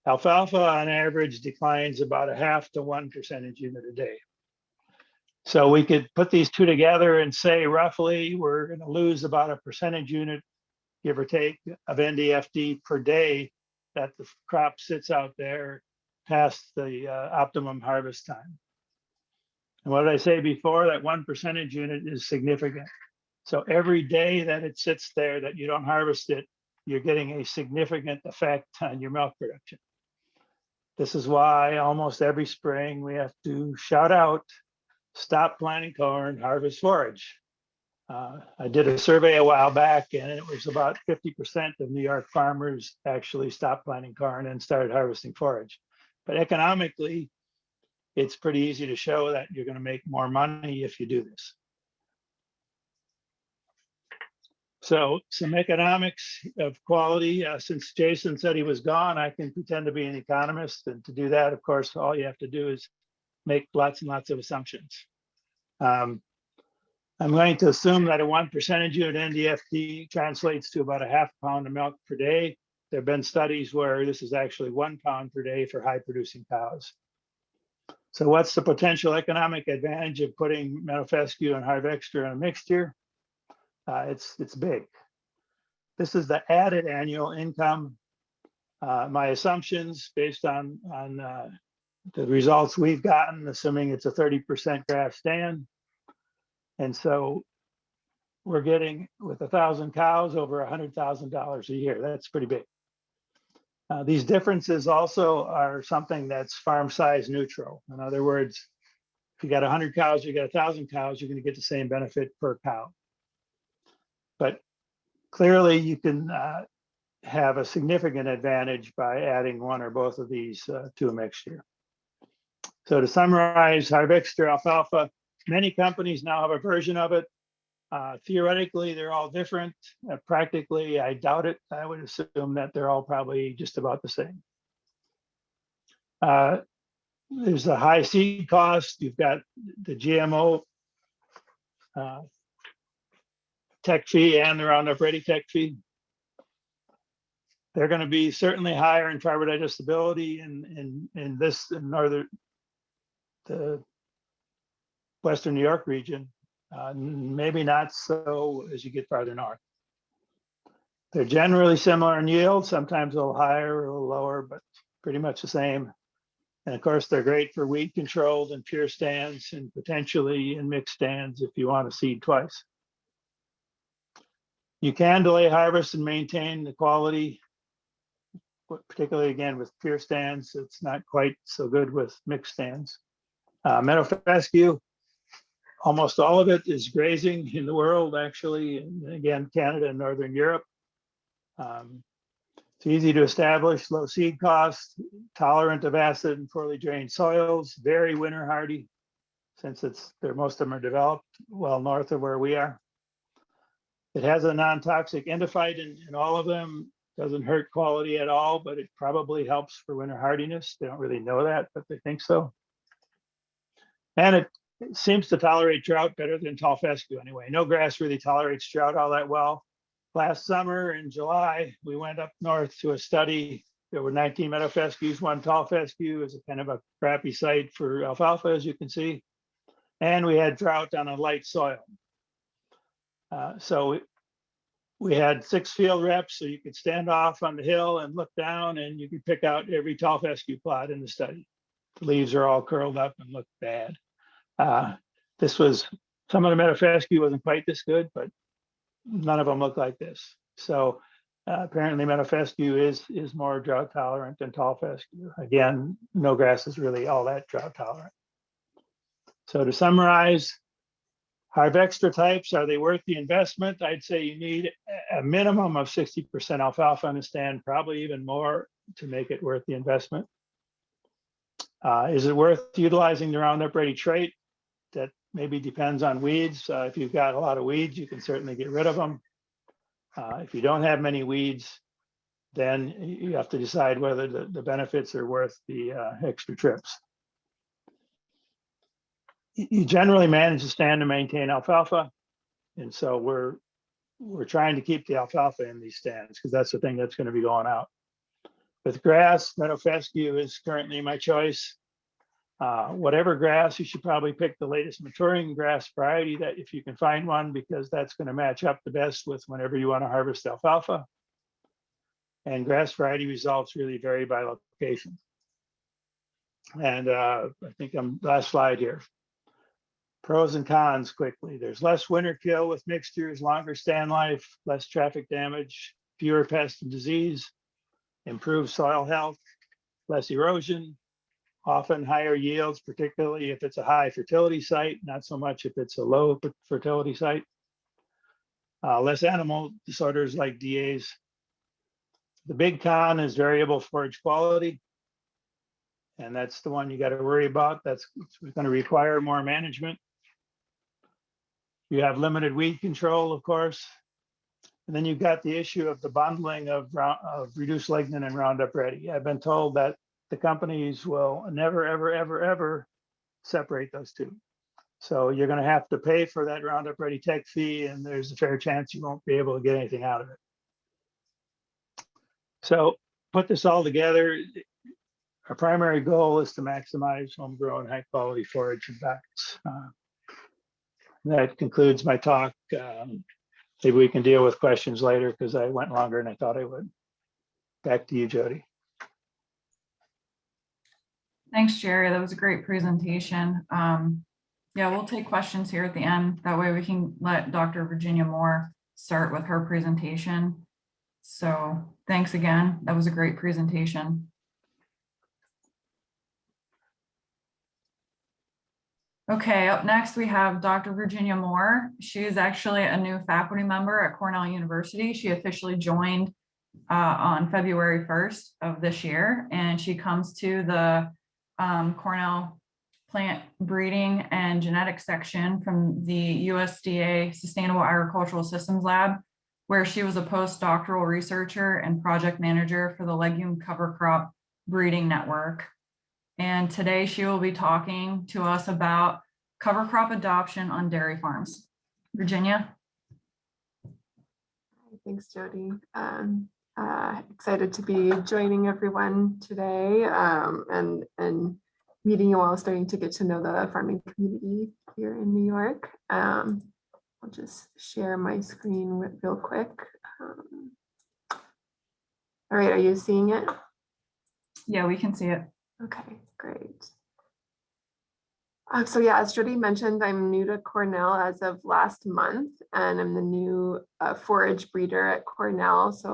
Alfalfa on average declines about 0.5 to 1 percentage unit a day. So we could put these two together and say roughly we're going to lose about a percentage unit, give or take, of NDFD per day that the crop sits out there past the optimum harvest time. And what did I say before? That 1 percentage unit is significant. So every day that it sits there that you don't harvest it, you're getting a significant effect on your milk production. This is why almost every spring we have to shout out, stop planting corn, harvest forage. I did a survey a while back, and it was about 50% of New York farmers actually stopped planting corn and started harvesting forage. But economically, it's pretty easy to show that you're going to make more money if you do this. So some economics of quality. Since Jason said he was gone, I can pretend to be an economist. And to do that, of course, all you have to do is make lots and lots of assumptions. I'm going to assume that a 1 percentage unit NDFD translates to about 0.5 pound of milk per day. There have been studies where this is actually 1 pound per day for high producing cows. So what's the potential economic advantage of putting meadow fescue and Harvextra in a mixture? It's big. This is the added annual income My assumptions based on the results we've gotten, assuming it's a 30% grass stand. And so we're getting, with 1,000 cows, over $100,000 a year. That's pretty big. These differences also are something that's farm size neutral. In other words, if you got 100 cows, you got 1,000 cows, you're going to get the same benefit per cow. But clearly you can have a significant advantage by adding one or both of these to a mixture. So to summarize, Harvexter alfalfa, many companies now have a version of it. Theoretically, they're all different. Practically, I doubt it. I would assume that they're all probably just about the same. There's a high seed cost. You've got the GMO tech fee and the Roundup Ready tech fee. They're going to be certainly higher in fiber digestibility in the Western New York region. Maybe not so as you get farther north. They're generally similar in yield, sometimes a little higher or a little lower, but pretty much the same. And of course, they're great for weed controlled and pure stands and potentially in mixed stands if you want to seed twice. You can delay harvest and maintain the quality, particularly again with pure stands. It's not quite so good with mixed stands. Meadow fescue, almost all of it is grazing in the world, actually, and again, Canada and Northern Europe. It's easy to establish, low seed cost, tolerant of acid and poorly drained soils, very winter hardy, since most of them are developed well north of where we are. It has a non-toxic endophyte in all of them, doesn't hurt quality at all, but it probably helps for winter hardiness. They don't really know that, but they think so. And it seems to tolerate drought better than tall fescue anyway. No grass really tolerates drought all that well. Last summer in July, we went up north to a study. There were 19 meadow fescues, 1 tall fescue. It was a kind of a crappy site for alfalfa, as you can see. And we had drought on a light soil. So we had 6 field reps, so you could stand off on the hill and look down and you could pick out every tall fescue plot in the study. The leaves are all curled up and look bad. Some of the meadow fescue wasn't quite this good, but none of them look like this. So apparently meadow fescue is more drought tolerant than tall fescue. Again, no grass is really all that drought tolerant. So to summarize, Harvexter types, are they worth the investment? I'd say you need a minimum of 60% alfalfa on the stand, probably even more to make it worth the investment. Is it worth utilizing the Roundup Ready trait? That maybe depends on weeds. If you've got a lot of weeds, you can certainly get rid of them. If you don't have many weeds, then you have to decide whether the benefits are worth the extra trips. You generally manage the stand to maintain alfalfa. And so we're trying to keep the alfalfa in these stands because that's the thing that's going to be going out. With grass, meadow fescue is currently my choice. Whatever grass, you should probably pick the latest maturing grass variety that if you can find one, because that's going to match up the best with whenever you want to harvest alfalfa. And grass variety results really vary by location. And I think I'm last slide here. Pros and cons quickly. There's less winter kill with mixtures, longer stand life, less traffic damage, fewer pests and disease, improved soil health, less erosion, often higher yields, particularly if it's a high fertility site, not so much if it's a low fertility site. Less animal disorders like DAs. The big con is variable forage quality. And that's the one you got to worry about. That's going to require more management. You have limited weed control, of course. And then you've got the issue of the bundling of Reduced-Lignin and Roundup Ready. I've been told that the companies will never, ever, ever, ever separate those two. So you're going to have to pay for that Roundup Ready tech fee, and there's a fair chance you won't be able to get anything out of it. So put this all together. Our primary goal is to maximize homegrown, high-quality forage and backs. That concludes my talk. Maybe we can deal with questions later because I went longer than I thought I would. Back to you, Jody. Thanks, Jerry. That was a great presentation. Yeah, we'll take questions here at the end. That way we can let Dr. Virginia Moore start with her presentation. So thanks again. That was a great presentation. Okay, up next we have Dr. Virginia Moore. She is actually a new faculty member at Cornell University. She officially joined on February 1st of this year, and she comes to the Cornell Plant Breeding and Genetics section from the USDA Sustainable Agricultural Systems Lab, where she was a postdoctoral researcher and project manager for the Legume Cover Crop Breeding Network. And today she will be talking to us about cover crop adoption on dairy farms. Virginia. Thanks, Jody. Excited to be joining everyone today and meeting you all, starting to get to know the farming community here in New York. I'll just share my screen real quick. All right, are you seeing it? Yeah, we can see it. Okay, great. So yeah, as Jody mentioned, I'm new to Cornell as of last month, and I'm the new forage breeder at Cornell. So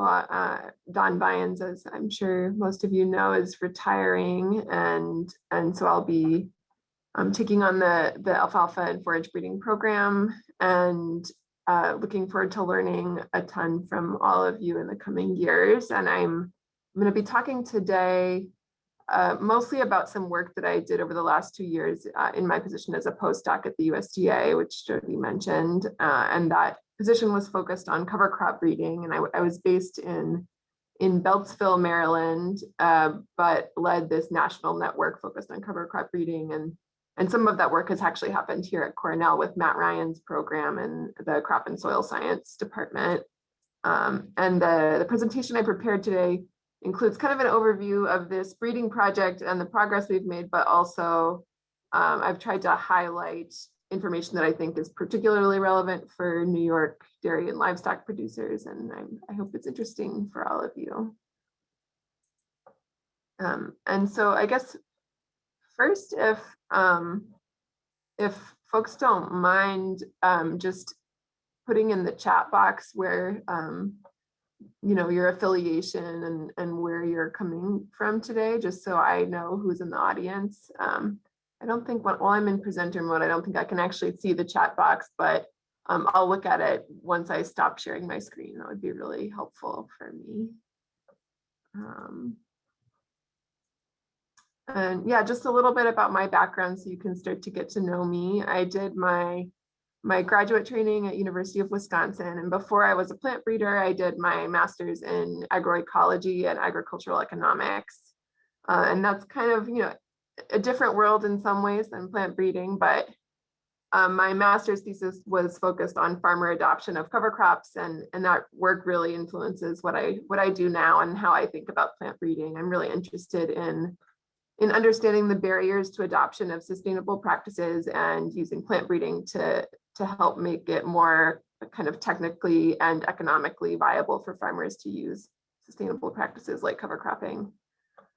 Don Byans, as I'm sure most of you know, is retiring, and so I'll be taking on the alfalfa and forage breeding program, and looking forward to learning a ton from all of you in the coming years. And I'm going to be talking today mostly about some work that I did over the last 2 years in my position as a postdoc at the USDA, which Jody mentioned. And that position was focused on cover crop breeding. And I was based in Beltsville, Maryland, but led this national network focused on cover crop breeding. And some of that work has actually happened here at Cornell with Matt Ryan's program and the Crop and Soil Science Department. And the presentation I prepared today includes kind of an overview of this breeding project and the progress we've made, but also I've tried to highlight information that I think is particularly relevant for New York dairy and livestock producers, and I hope it's interesting for all of you. And so I guess first, if folks don't mind just putting in the chat box where you know, your affiliation and where you're coming from today, just so I know who's in the audience. I don't think while I'm in presenter mode, I don't think I can actually see the chat box, but I'll look at it once I stop sharing my screen. That would be really helpful for me. And yeah, just a little bit about my background so you can start to get to know me. I did my graduate training at University of Wisconsin. And before I was a plant breeder, I did my master's in agroecology and agricultural economics. And that's kind of, you know, a different world in some ways than plant breeding, but my master's thesis was focused on farmer adoption of cover crops, and that work really influences what I do now and how I think about plant breeding. I'm really interested in understanding the barriers to adoption of sustainable practices and using plant breeding to help make it more kind of technically and economically viable for farmers to use sustainable practices like cover cropping.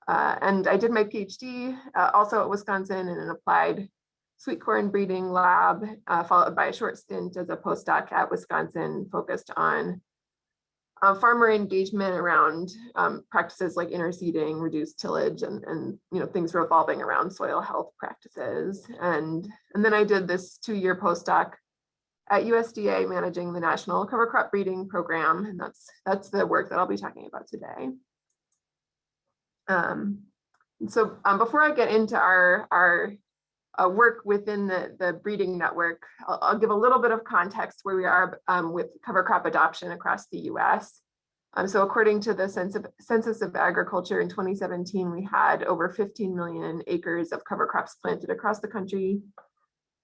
And I did my PhD also at Wisconsin in an applied sweet corn breeding lab, followed by a short stint as a postdoc at Wisconsin focused on farmer engagement around practices like interseeding, reduced tillage, and you know, things revolving around soil health practices. And then I did this 2-year postdoc at USDA managing the National Cover Crop Breeding Program, and that's the work that I'll be talking about today. So before I get into our work within the breeding network, I'll give a little bit of context where we are with cover crop adoption across the US. So according to the Census of Agriculture in 2017, we had over 15 million acres of cover crops planted across the country.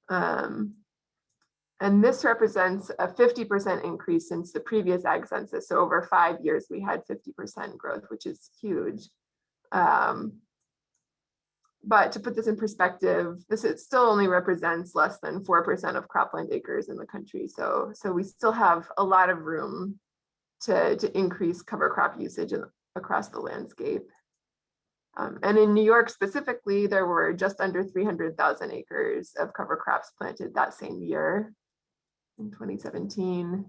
And this represents a 50% increase since the previous ag census. So over 5 years, we had 50% growth, which is huge. But to put this in perspective, it still only represents less than 4% of cropland acres in the country. So we still have a lot of room to increase cover crop usage across the landscape. And in New York specifically, there were just under 300,000 acres of cover crops planted that same year in 2017,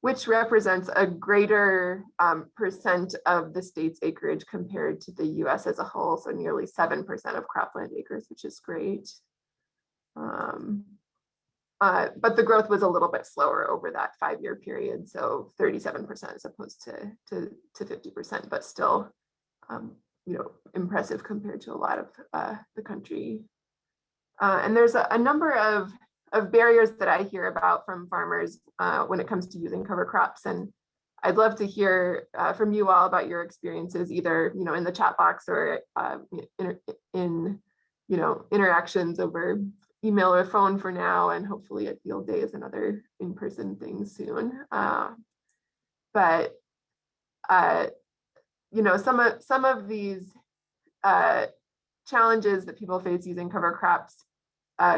which represents a greater percent of the state's acreage compared to the US as a whole. So nearly 7% of cropland acres, which is great. But the growth was a little bit slower over that 5-year period. So 37% as opposed to 50%, but still, impressive compared to a lot of the country. And there's a number of barriers that I hear about from farmers when it comes to using cover crops. And I'd love to hear from you all about your experiences, either, in the chat box or in interactions over email or phone for now, and hopefully at Field Day is another in-person thing soon. But some of these challenges that people face using cover crops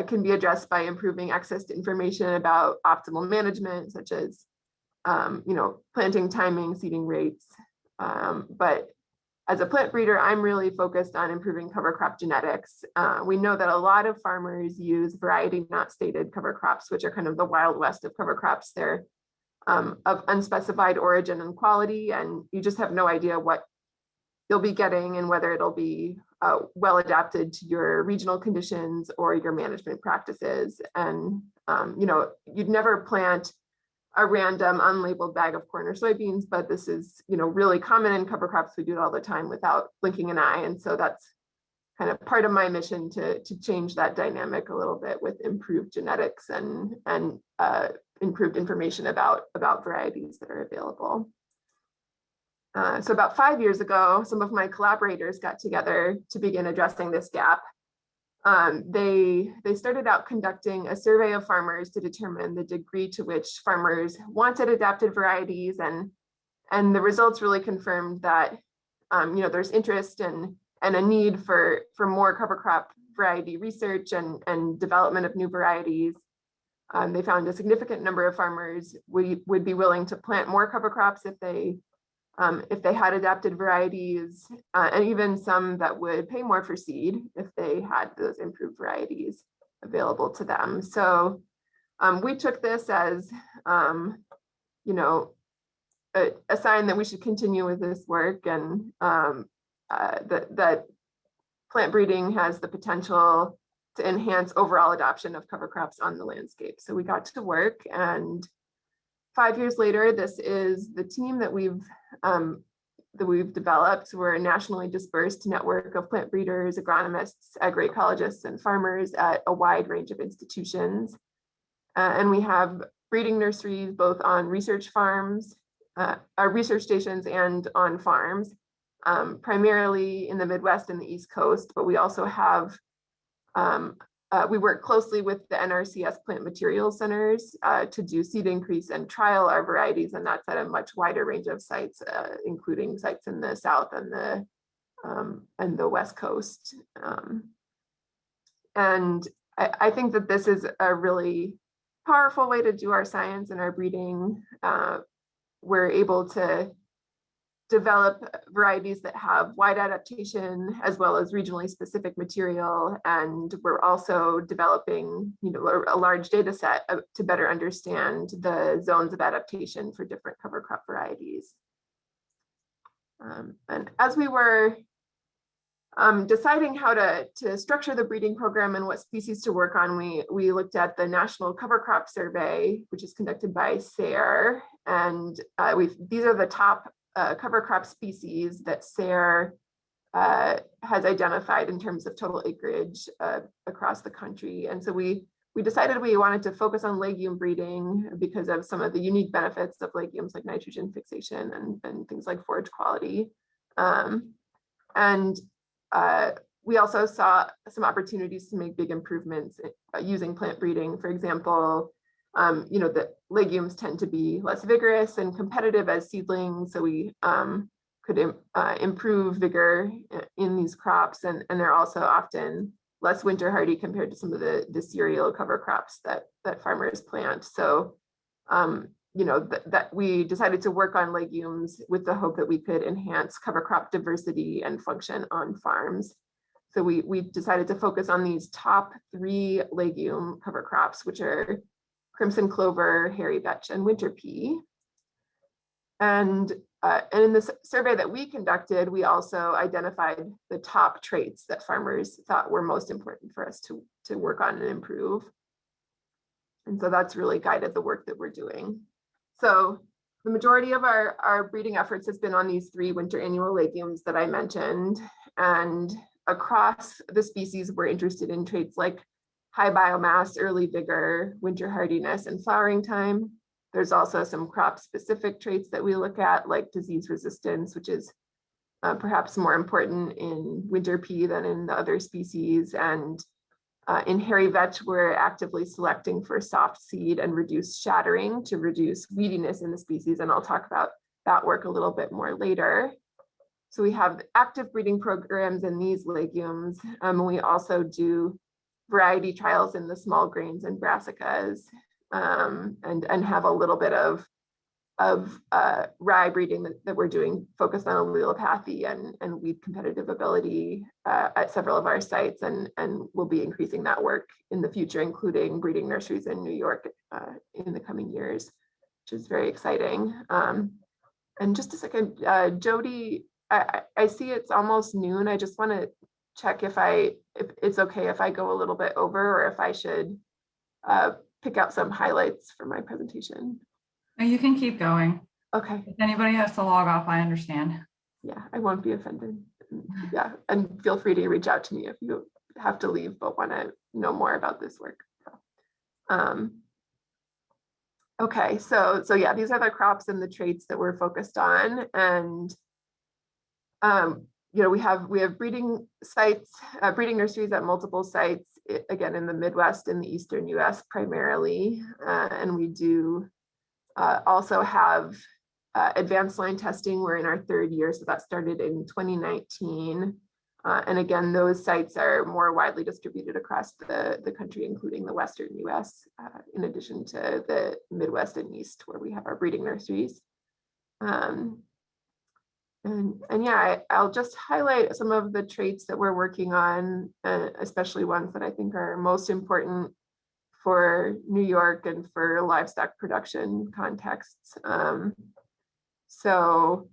can be addressed by improving access to information about optimal management, such as planting timing, seeding rates. But as a plant breeder, I'm really focused on improving cover crop genetics. We know that a lot of farmers use variety not stated cover crops, which are kind of the Wild West of cover crops. They're of unspecified origin and quality, and you just have no idea what you'll be getting and whether it'll be well adapted to your regional conditions or your management practices. And you'd never plant a random unlabeled bag of corn or soybeans, but this is really common in cover crops. We do it all the time without blinking an eye, and so that's kind of part of my mission to change that dynamic a little bit with improved genetics and improved information about varieties that are available. So about 5 years ago, some of my collaborators got together to begin addressing this gap. They started out conducting a survey of farmers to determine the degree to which farmers wanted adapted varieties, and the results really confirmed that there's interest and a need for more cover crop variety research and development of new varieties. They found a significant number of farmers would be willing to plant more cover crops if they had adapted varieties, and even some that would pay more for seed if they had those improved varieties available to them. So we took this as, a sign that we should continue with this work, and that plant breeding has the potential to enhance overall adoption of cover crops on the landscape. So we got to work, and 5 years later, this is the team that we've developed. We're a nationally dispersed network of plant breeders, agronomists, agri-ecologists, and farmers at a wide range of institutions. And we have breeding nurseries both on research farms, our research stations, and on farms, primarily in the Midwest and the East Coast. But we also have we work closely with the NRCS plant materials centers to do seed increase and trial our varieties, and that's at a much wider range of sites, including sites in the South and the West Coast. And I think that this is a really powerful way to do our science and our breeding. We're able to develop varieties that have wide adaptation as well as regionally specific material. And we're also developing, a large data set to better understand the zones of adaptation for different cover crop varieties. And as we were deciding how to structure the breeding program and what species to work on, we looked at the National Cover Crop Survey, which is conducted by SARE. And these are the top cover crop species that SARE has identified in terms of total acreage across the country. And so we decided we wanted to focus on legume breeding because of some of the unique benefits of legumes, like nitrogen fixation and things like forage quality. We also saw some opportunities to make big improvements using plant breeding. For example, the legumes tend to be less vigorous and competitive as seedlings, so we could improve vigor in these crops, and they're also often less winter hardy compared to some of the cereal cover crops that farmers plant. So that we decided to work on legumes with the hope that we could enhance cover crop diversity and function on farms. So we decided to focus on these top 3 legume cover crops, which are crimson clover, hairy vetch, and winter pea. And in this survey that we conducted, we also identified the top traits that farmers thought were most important for us to work on and improve. And so that's really guided the work that we're doing. So the majority of our breeding efforts has been on these 3 winter annual legumes that I mentioned. And across the species, we're interested in traits like high biomass, early vigor, winter hardiness, and flowering time. There's also some crop-specific traits that we look at, like disease resistance, which is perhaps more important in winter pea than in the other species. And in hairy vetch, we're actively selecting for soft seed and reduced shattering to reduce weediness in the species. And I'll talk about that work a little bit more later. So we have active breeding programs in these legumes. We also do variety trials in the small grains and brassicas, and have a little bit of rye breeding that we're doing focused on allelopathy and weed competitive ability at several of our sites, and we'll be increasing that work in the future, including breeding nurseries in New York in the coming years, which is very exciting. And just a second, Jody, I see it's almost noon. I just want to check if it's okay if I go a little bit over, or if I should pick out some highlights for my presentation. You can keep going. Okay. If anybody has to log off, I understand. Yeah, I won't be offended. Yeah, and feel free to reach out to me if you have to leave but want to know more about this work. Okay, so yeah, these are the crops and the traits that we're focused on. And we have breeding sites, breeding nurseries at multiple sites, again, in the Midwest and the Eastern US primarily. And we do also have advanced line testing. We're in our 3rd year, so that started in 2019. And again, those sites are more widely distributed across the country, including the Western US, in addition to the Midwest and East, where we have our breeding nurseries. And yeah, I'll just highlight some of the traits that we're working on, especially ones that I think are most important for New York and for livestock production contexts. So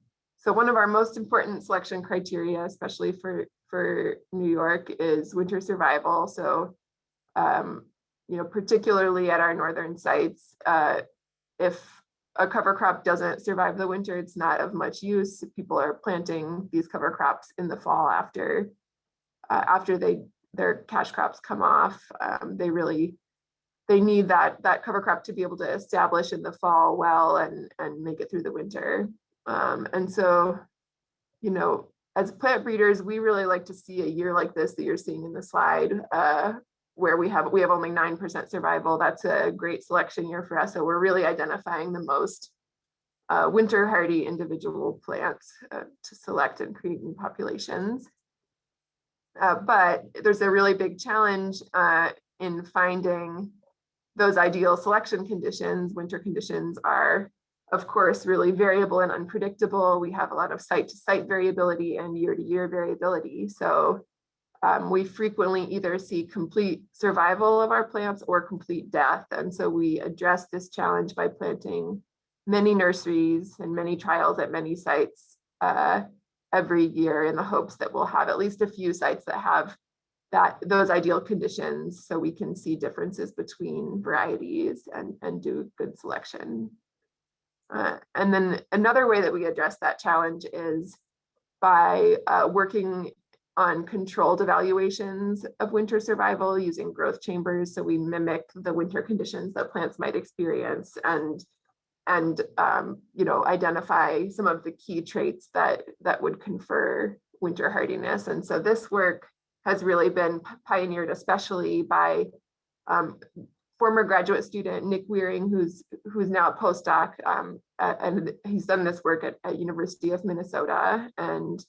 one of our most important selection criteria, especially for New York, is winter survival. So, particularly at our northern sites, if a cover crop doesn't survive the winter, it's not of much use. People are planting these cover crops in the fall after their cash crops come off. They need that cover crop to be able to establish in the fall well and make it through the winter. And so, as plant breeders, we really like to see a year like this that you're seeing in the slide, where we have only 9% survival. That's a great selection year for us. So we're really identifying the most winter hardy individual plants to select and create new populations. But there's a really big challenge in finding those ideal selection conditions. Winter conditions are, of course, really variable and unpredictable. We have a lot of site-to-site variability and year-to-year variability. So we frequently either see complete survival of our plants or complete death. And so we address this challenge by planting many nurseries and many trials at many sites every year, in the hopes that we'll have at least a few sites that have those ideal conditions, so we can see differences between varieties and do good selection. And then another way that we address that challenge is by working on controlled evaluations of winter survival using growth chambers. So we mimic the winter conditions that plants might experience and identify some of the key traits that would confer winter hardiness. And so this work has really been pioneered, especially by former graduate student Nick Weering, who's now a postdoc, and he's done this work at University of Minnesota. And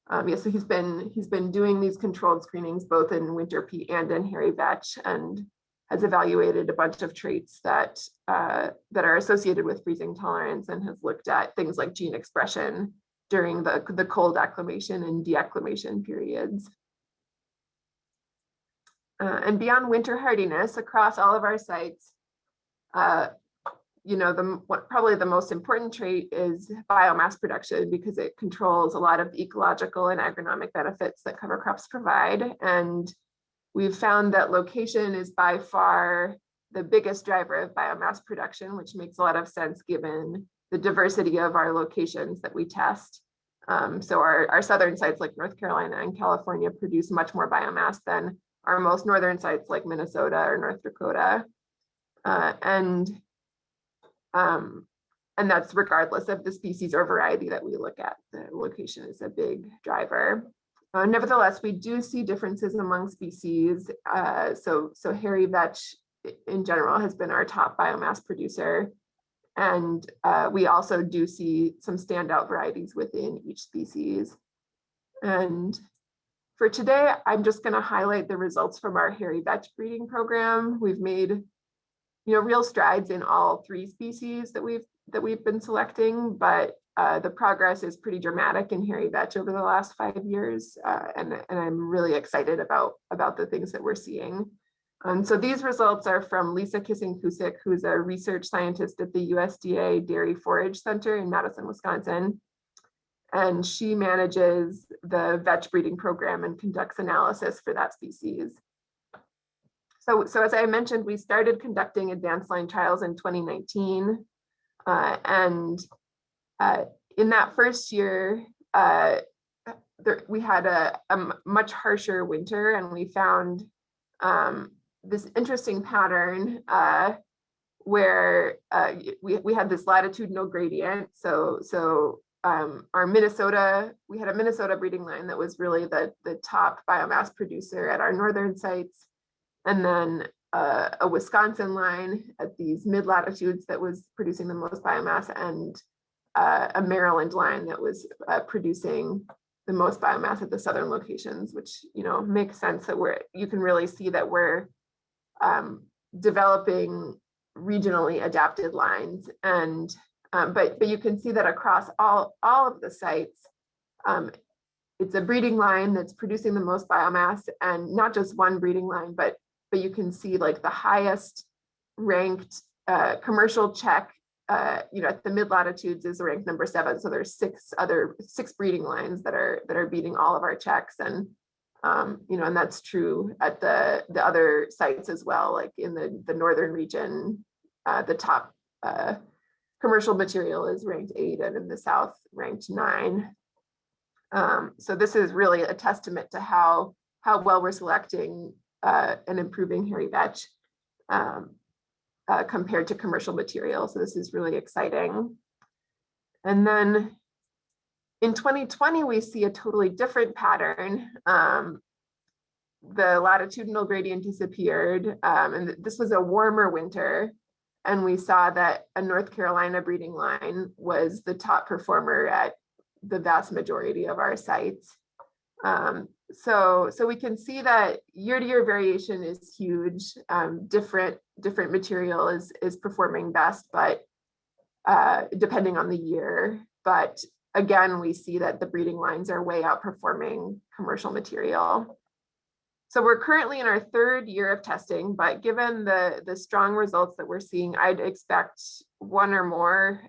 so he's been doing these controlled screenings both in winter pea and in hairy vetch, and has evaluated a bunch of traits that are associated with freezing tolerance and has looked at things like gene expression during the cold acclimation and deacclimation periods. And beyond winter hardiness, across all of our sites, probably the most important trait is biomass production, because it controls a lot of the ecological and agronomic benefits that cover crops provide. And we've found that location is by far the biggest driver of biomass production, which makes a lot of sense given the diversity of our locations that we test. So our southern sites like North Carolina and California produce much more biomass than our most northern sites like Minnesota or North Dakota. And that's regardless of the species or variety that we look at. The location is a big driver. Nevertheless, we do see differences among species. So hairy vetch in general has been our top biomass producer. And we also do see some standout varieties within each species. And for today, I'm just going to highlight the results from our hairy vetch breeding program. We've made real strides in all 3 species that we've been selecting, but the progress is pretty dramatic in hairy vetch over the last 5 years, and I'm really excited about the things that we're seeing. So these results are from Lisa Kissing-Kusik, who's a research scientist at the USDA Dairy Forage Center in Madison, Wisconsin. And she manages the vetch breeding program and conducts analysis for that species. So as I mentioned, we started conducting advanced line trials in 2019. And in that first year, we had a much harsher winter, and we found this interesting pattern where we had this latitudinal gradient. So our Minnesota, we had a Minnesota breeding line that was really the top biomass producer at our northern sites. And then a Wisconsin line at these mid latitudes that was producing the most biomass, and a Maryland line that was producing the most biomass at the southern locations, which makes sense that you can really see that we're developing regionally adapted lines. And but you can see that across all of the sites, it's a breeding line that's producing the most biomass, and not just one breeding line, but you can see like the highest ranked commercial check, at the mid latitudes is ranked number 7. So there's 6 breeding lines that are beating all of our checks, and and that's true at the other sites as well. Like in the northern region, the top commercial material is ranked 8, and in the south ranked 9. So this is really a testament to how well we're selecting and improving hairy vetch compared to commercial material. So this is really exciting. And then in 2020, we see a totally different pattern. The latitudinal gradient disappeared, and this was a warmer winter. And we saw that a North Carolina breeding line was the top performer at the vast majority of our sites. So we can see that year-to-year variation is huge. Different material is performing best, but depending on the year. But again, we see that the breeding lines are way outperforming commercial material. So we're currently in our 3rd year of testing, but given the strong results that we're seeing, I'd expect 1 or more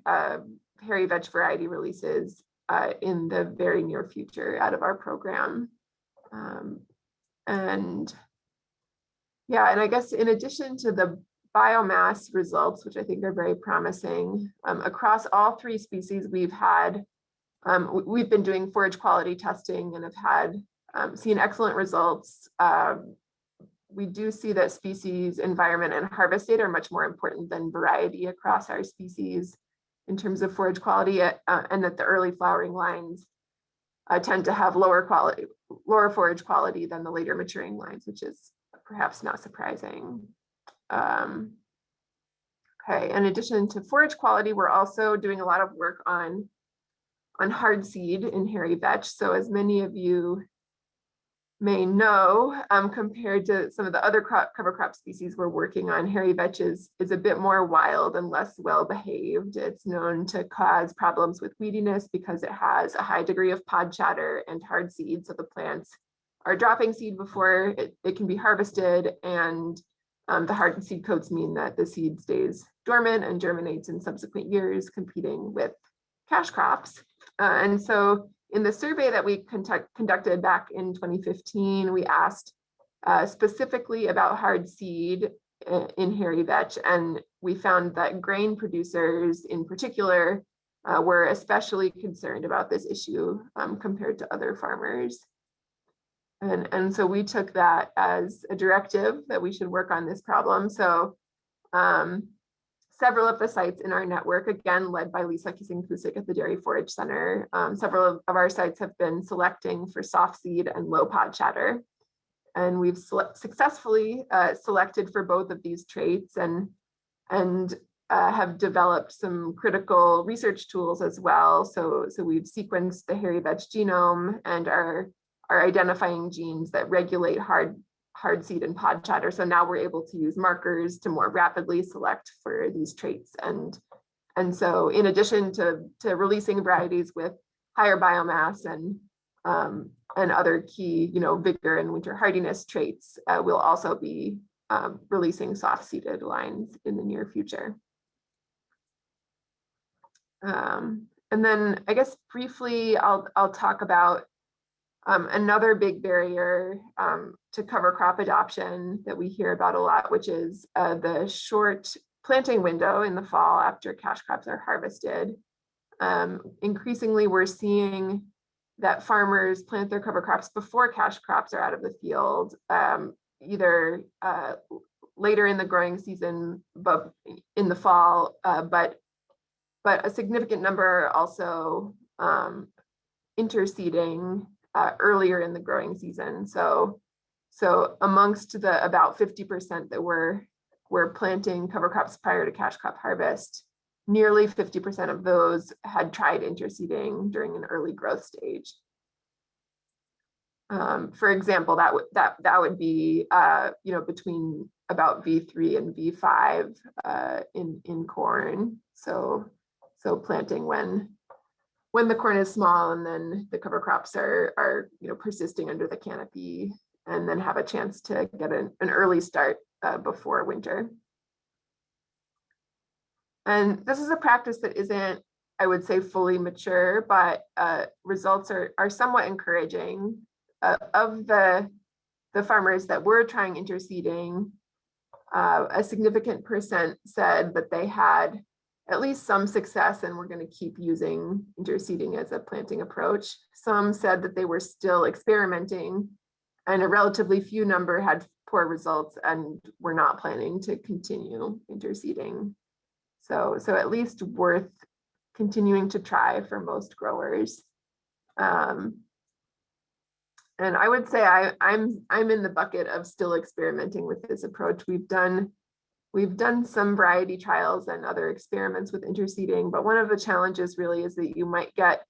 hairy vetch variety releases in the very near future out of our program. And I guess in addition to the biomass results, which I think are very promising, across all 3 species, we've been doing forage quality testing and have had seen excellent results. We do see that species, environment, and harvest data are much more important than variety across our species in terms of forage quality, and that the early flowering lines tend to have lower forage quality than the later maturing lines, which is perhaps not surprising. Okay, in addition to forage quality, we're also doing a lot of work on hard seed in hairy vetch. So as many of you may know, compared to some of the other cover crop species we're working on, hairy vetch is a bit more wild and less well behaved. It's known to cause problems with weediness because it has a high degree of pod chatter and hard seed. So the plants are dropping seed before it can be harvested, and the hard seed coats mean that the seed stays dormant and germinates in subsequent years, competing with cash crops. And so in the survey that we conducted back in 2015, we asked specifically about hard seed in hairy vetch, and we found that grain producers in particular were especially concerned about this issue compared to other farmers. And so we took that as a directive that we should work on this problem. So several of the sites in our network, again, led by Lisa Kissing-Kusik at the Dairy Forage Center, several of our sites have been selecting for soft seed and low pod chatter. And we've successfully selected for both of these traits and have developed some critical research tools as well. So we've sequenced the hairy vetch genome and are identifying genes that regulate hard seed and pod chatter. So now we're able to use markers to more rapidly select for these traits. And so in addition to releasing varieties with higher biomass and other key, vigor and winter hardiness traits, we'll also be releasing soft-seeded lines in the near future. And then I guess briefly, I'll talk about another big barrier to cover crop adoption that we hear about a lot, which is the short planting window in the fall after cash crops are harvested. Increasingly, we're seeing that farmers plant their cover crops before cash crops are out of the field, either later in the growing season, but in the fall, but a significant number also interseeding earlier in the growing season. So amongst the about 50% that were planting cover crops prior to cash crop harvest, nearly 50% of those had tried interseeding during an early growth stage. For example, that would be between about V3 and V5 in corn. So planting when the corn is small, and then the cover crops are persisting under the canopy, and then have a chance to get an early start before winter. And this is a practice that isn't, I would say, fully mature, but results are somewhat encouraging. Of the farmers that were trying interseeding, a significant percent said that they had at least some success and were going to keep using interseeding as a planting approach. Some said that they were still experimenting, and a relatively few number had poor results and were not planning to continue interseeding. So at least worth continuing to try for most growers. And I would say I'm in the bucket of still experimenting with this approach. We've done some variety trials and other experiments with interseeding, but one of the challenges really is that you might get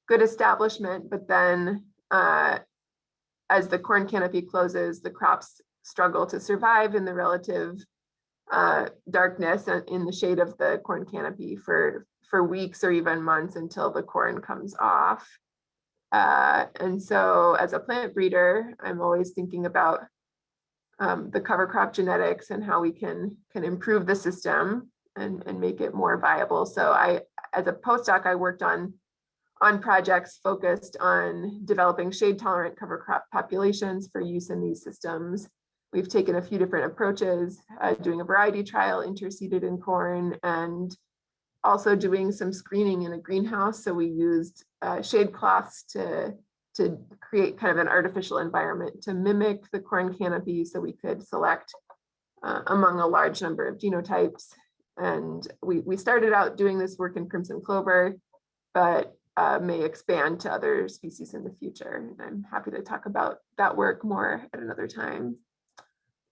good establishment, but then as the corn canopy closes, the crops struggle to survive in the relative darkness and in the shade of the corn canopy for weeks or even months until the corn comes off. And so as a plant breeder, I'm always thinking about the cover crop genetics and how we can improve the system and make it more viable. So as a postdoc, I worked on projects focused on developing shade tolerant cover crop populations for use in these systems. We've taken a few different approaches, doing a variety trial interseeded in corn, and also doing some screening in a greenhouse. So we used shade cloths to create kind of an artificial environment to mimic the corn canopy, so we could select among a large number of genotypes. And we started out doing this work in crimson clover, but may expand to other species in the future. And I'm happy to talk about that work more at another time.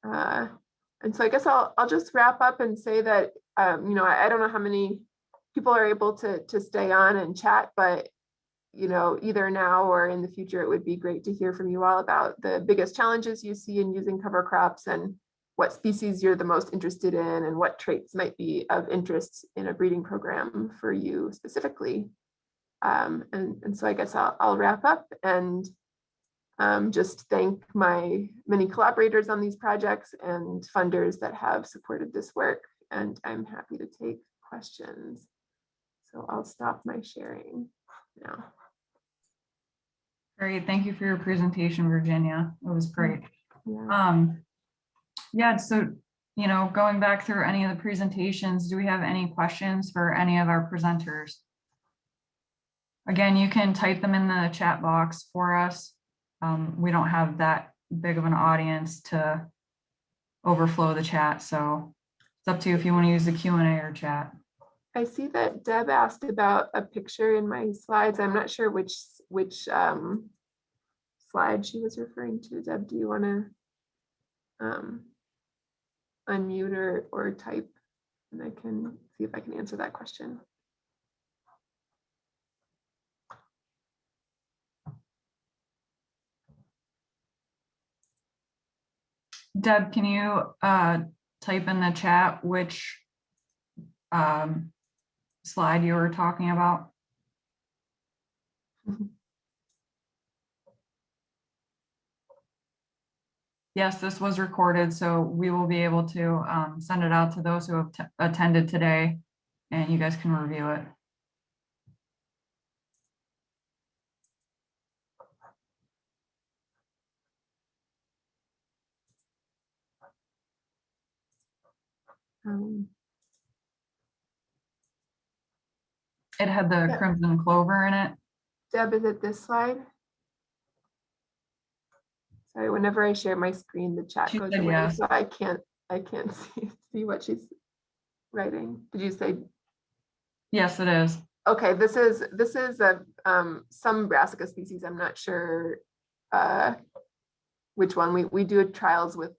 And so I guess I'll just wrap up and say that, I don't know how many people are able to stay on and chat, but you know, either now or in the future, it would be great to hear from you all about the biggest challenges you see in using cover crops and what species you're the most interested in and what traits might be of interest in a breeding program for you specifically. And so I guess I'll wrap up and just thank my many collaborators on these projects and funders that have supported this work. And I'm happy to take questions. So I'll stop my sharing now. Great. Thank you for your presentation, Virginia. It was great. Yeah. Yeah, so, you know, going back through any of the presentations, do we have any questions for any of our presenters? Again, you can type them in the chat box for us. We don't have that big of an audience to overflow the chat, so it's up to you if you want to use the Q&A or chat. I see that Deb asked about a picture in my slides. I'm not sure which slide she was referring to. Deb, do you want to unmute or type, and I can see if I can answer that question. Deb, can you type in the chat which slide you were talking about? Yes, this was recorded, so we will be able to send it out to those who have attended today, and you guys can review it. It had the Yeah. crimson clover in it. Deb, is it this slide? Sorry, whenever I share my screen, the chat She goes said away, yes. so I can't see what she's writing. Did you say? Yes, it is. Okay, this is a some brassica species. I'm not sure which one. We do trials with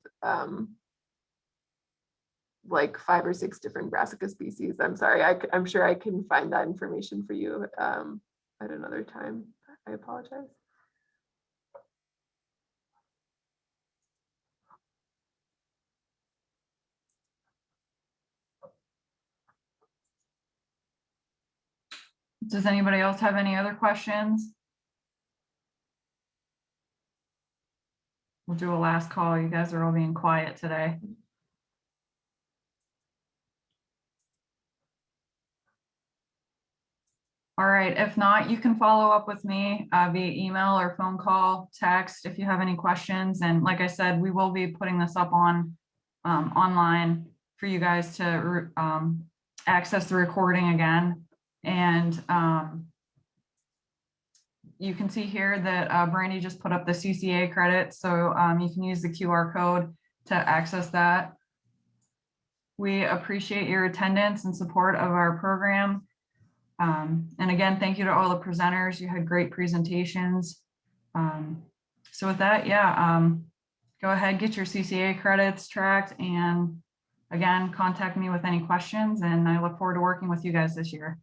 like 5 or 6 different brassica species. I'm sorry, I'm sure I can find that information for you at another time. I apologize. Does anybody else have any other questions? We'll do a last call. You guys are all being quiet today. All right, if not, you can follow up with me via email or phone call, text if you have any questions. And like I said, we will be putting this up on online for you guys to access the recording again. And you can see here that Brandy just put up the CCA credits, so you can use the QR code to access that. We appreciate your attendance and support of our program. And again, thank you to all the presenters. You had great presentations. So with that, yeah, go ahead, get your CCA credits tracked, and again, contact me with any questions, and I look forward to working with you guys this year.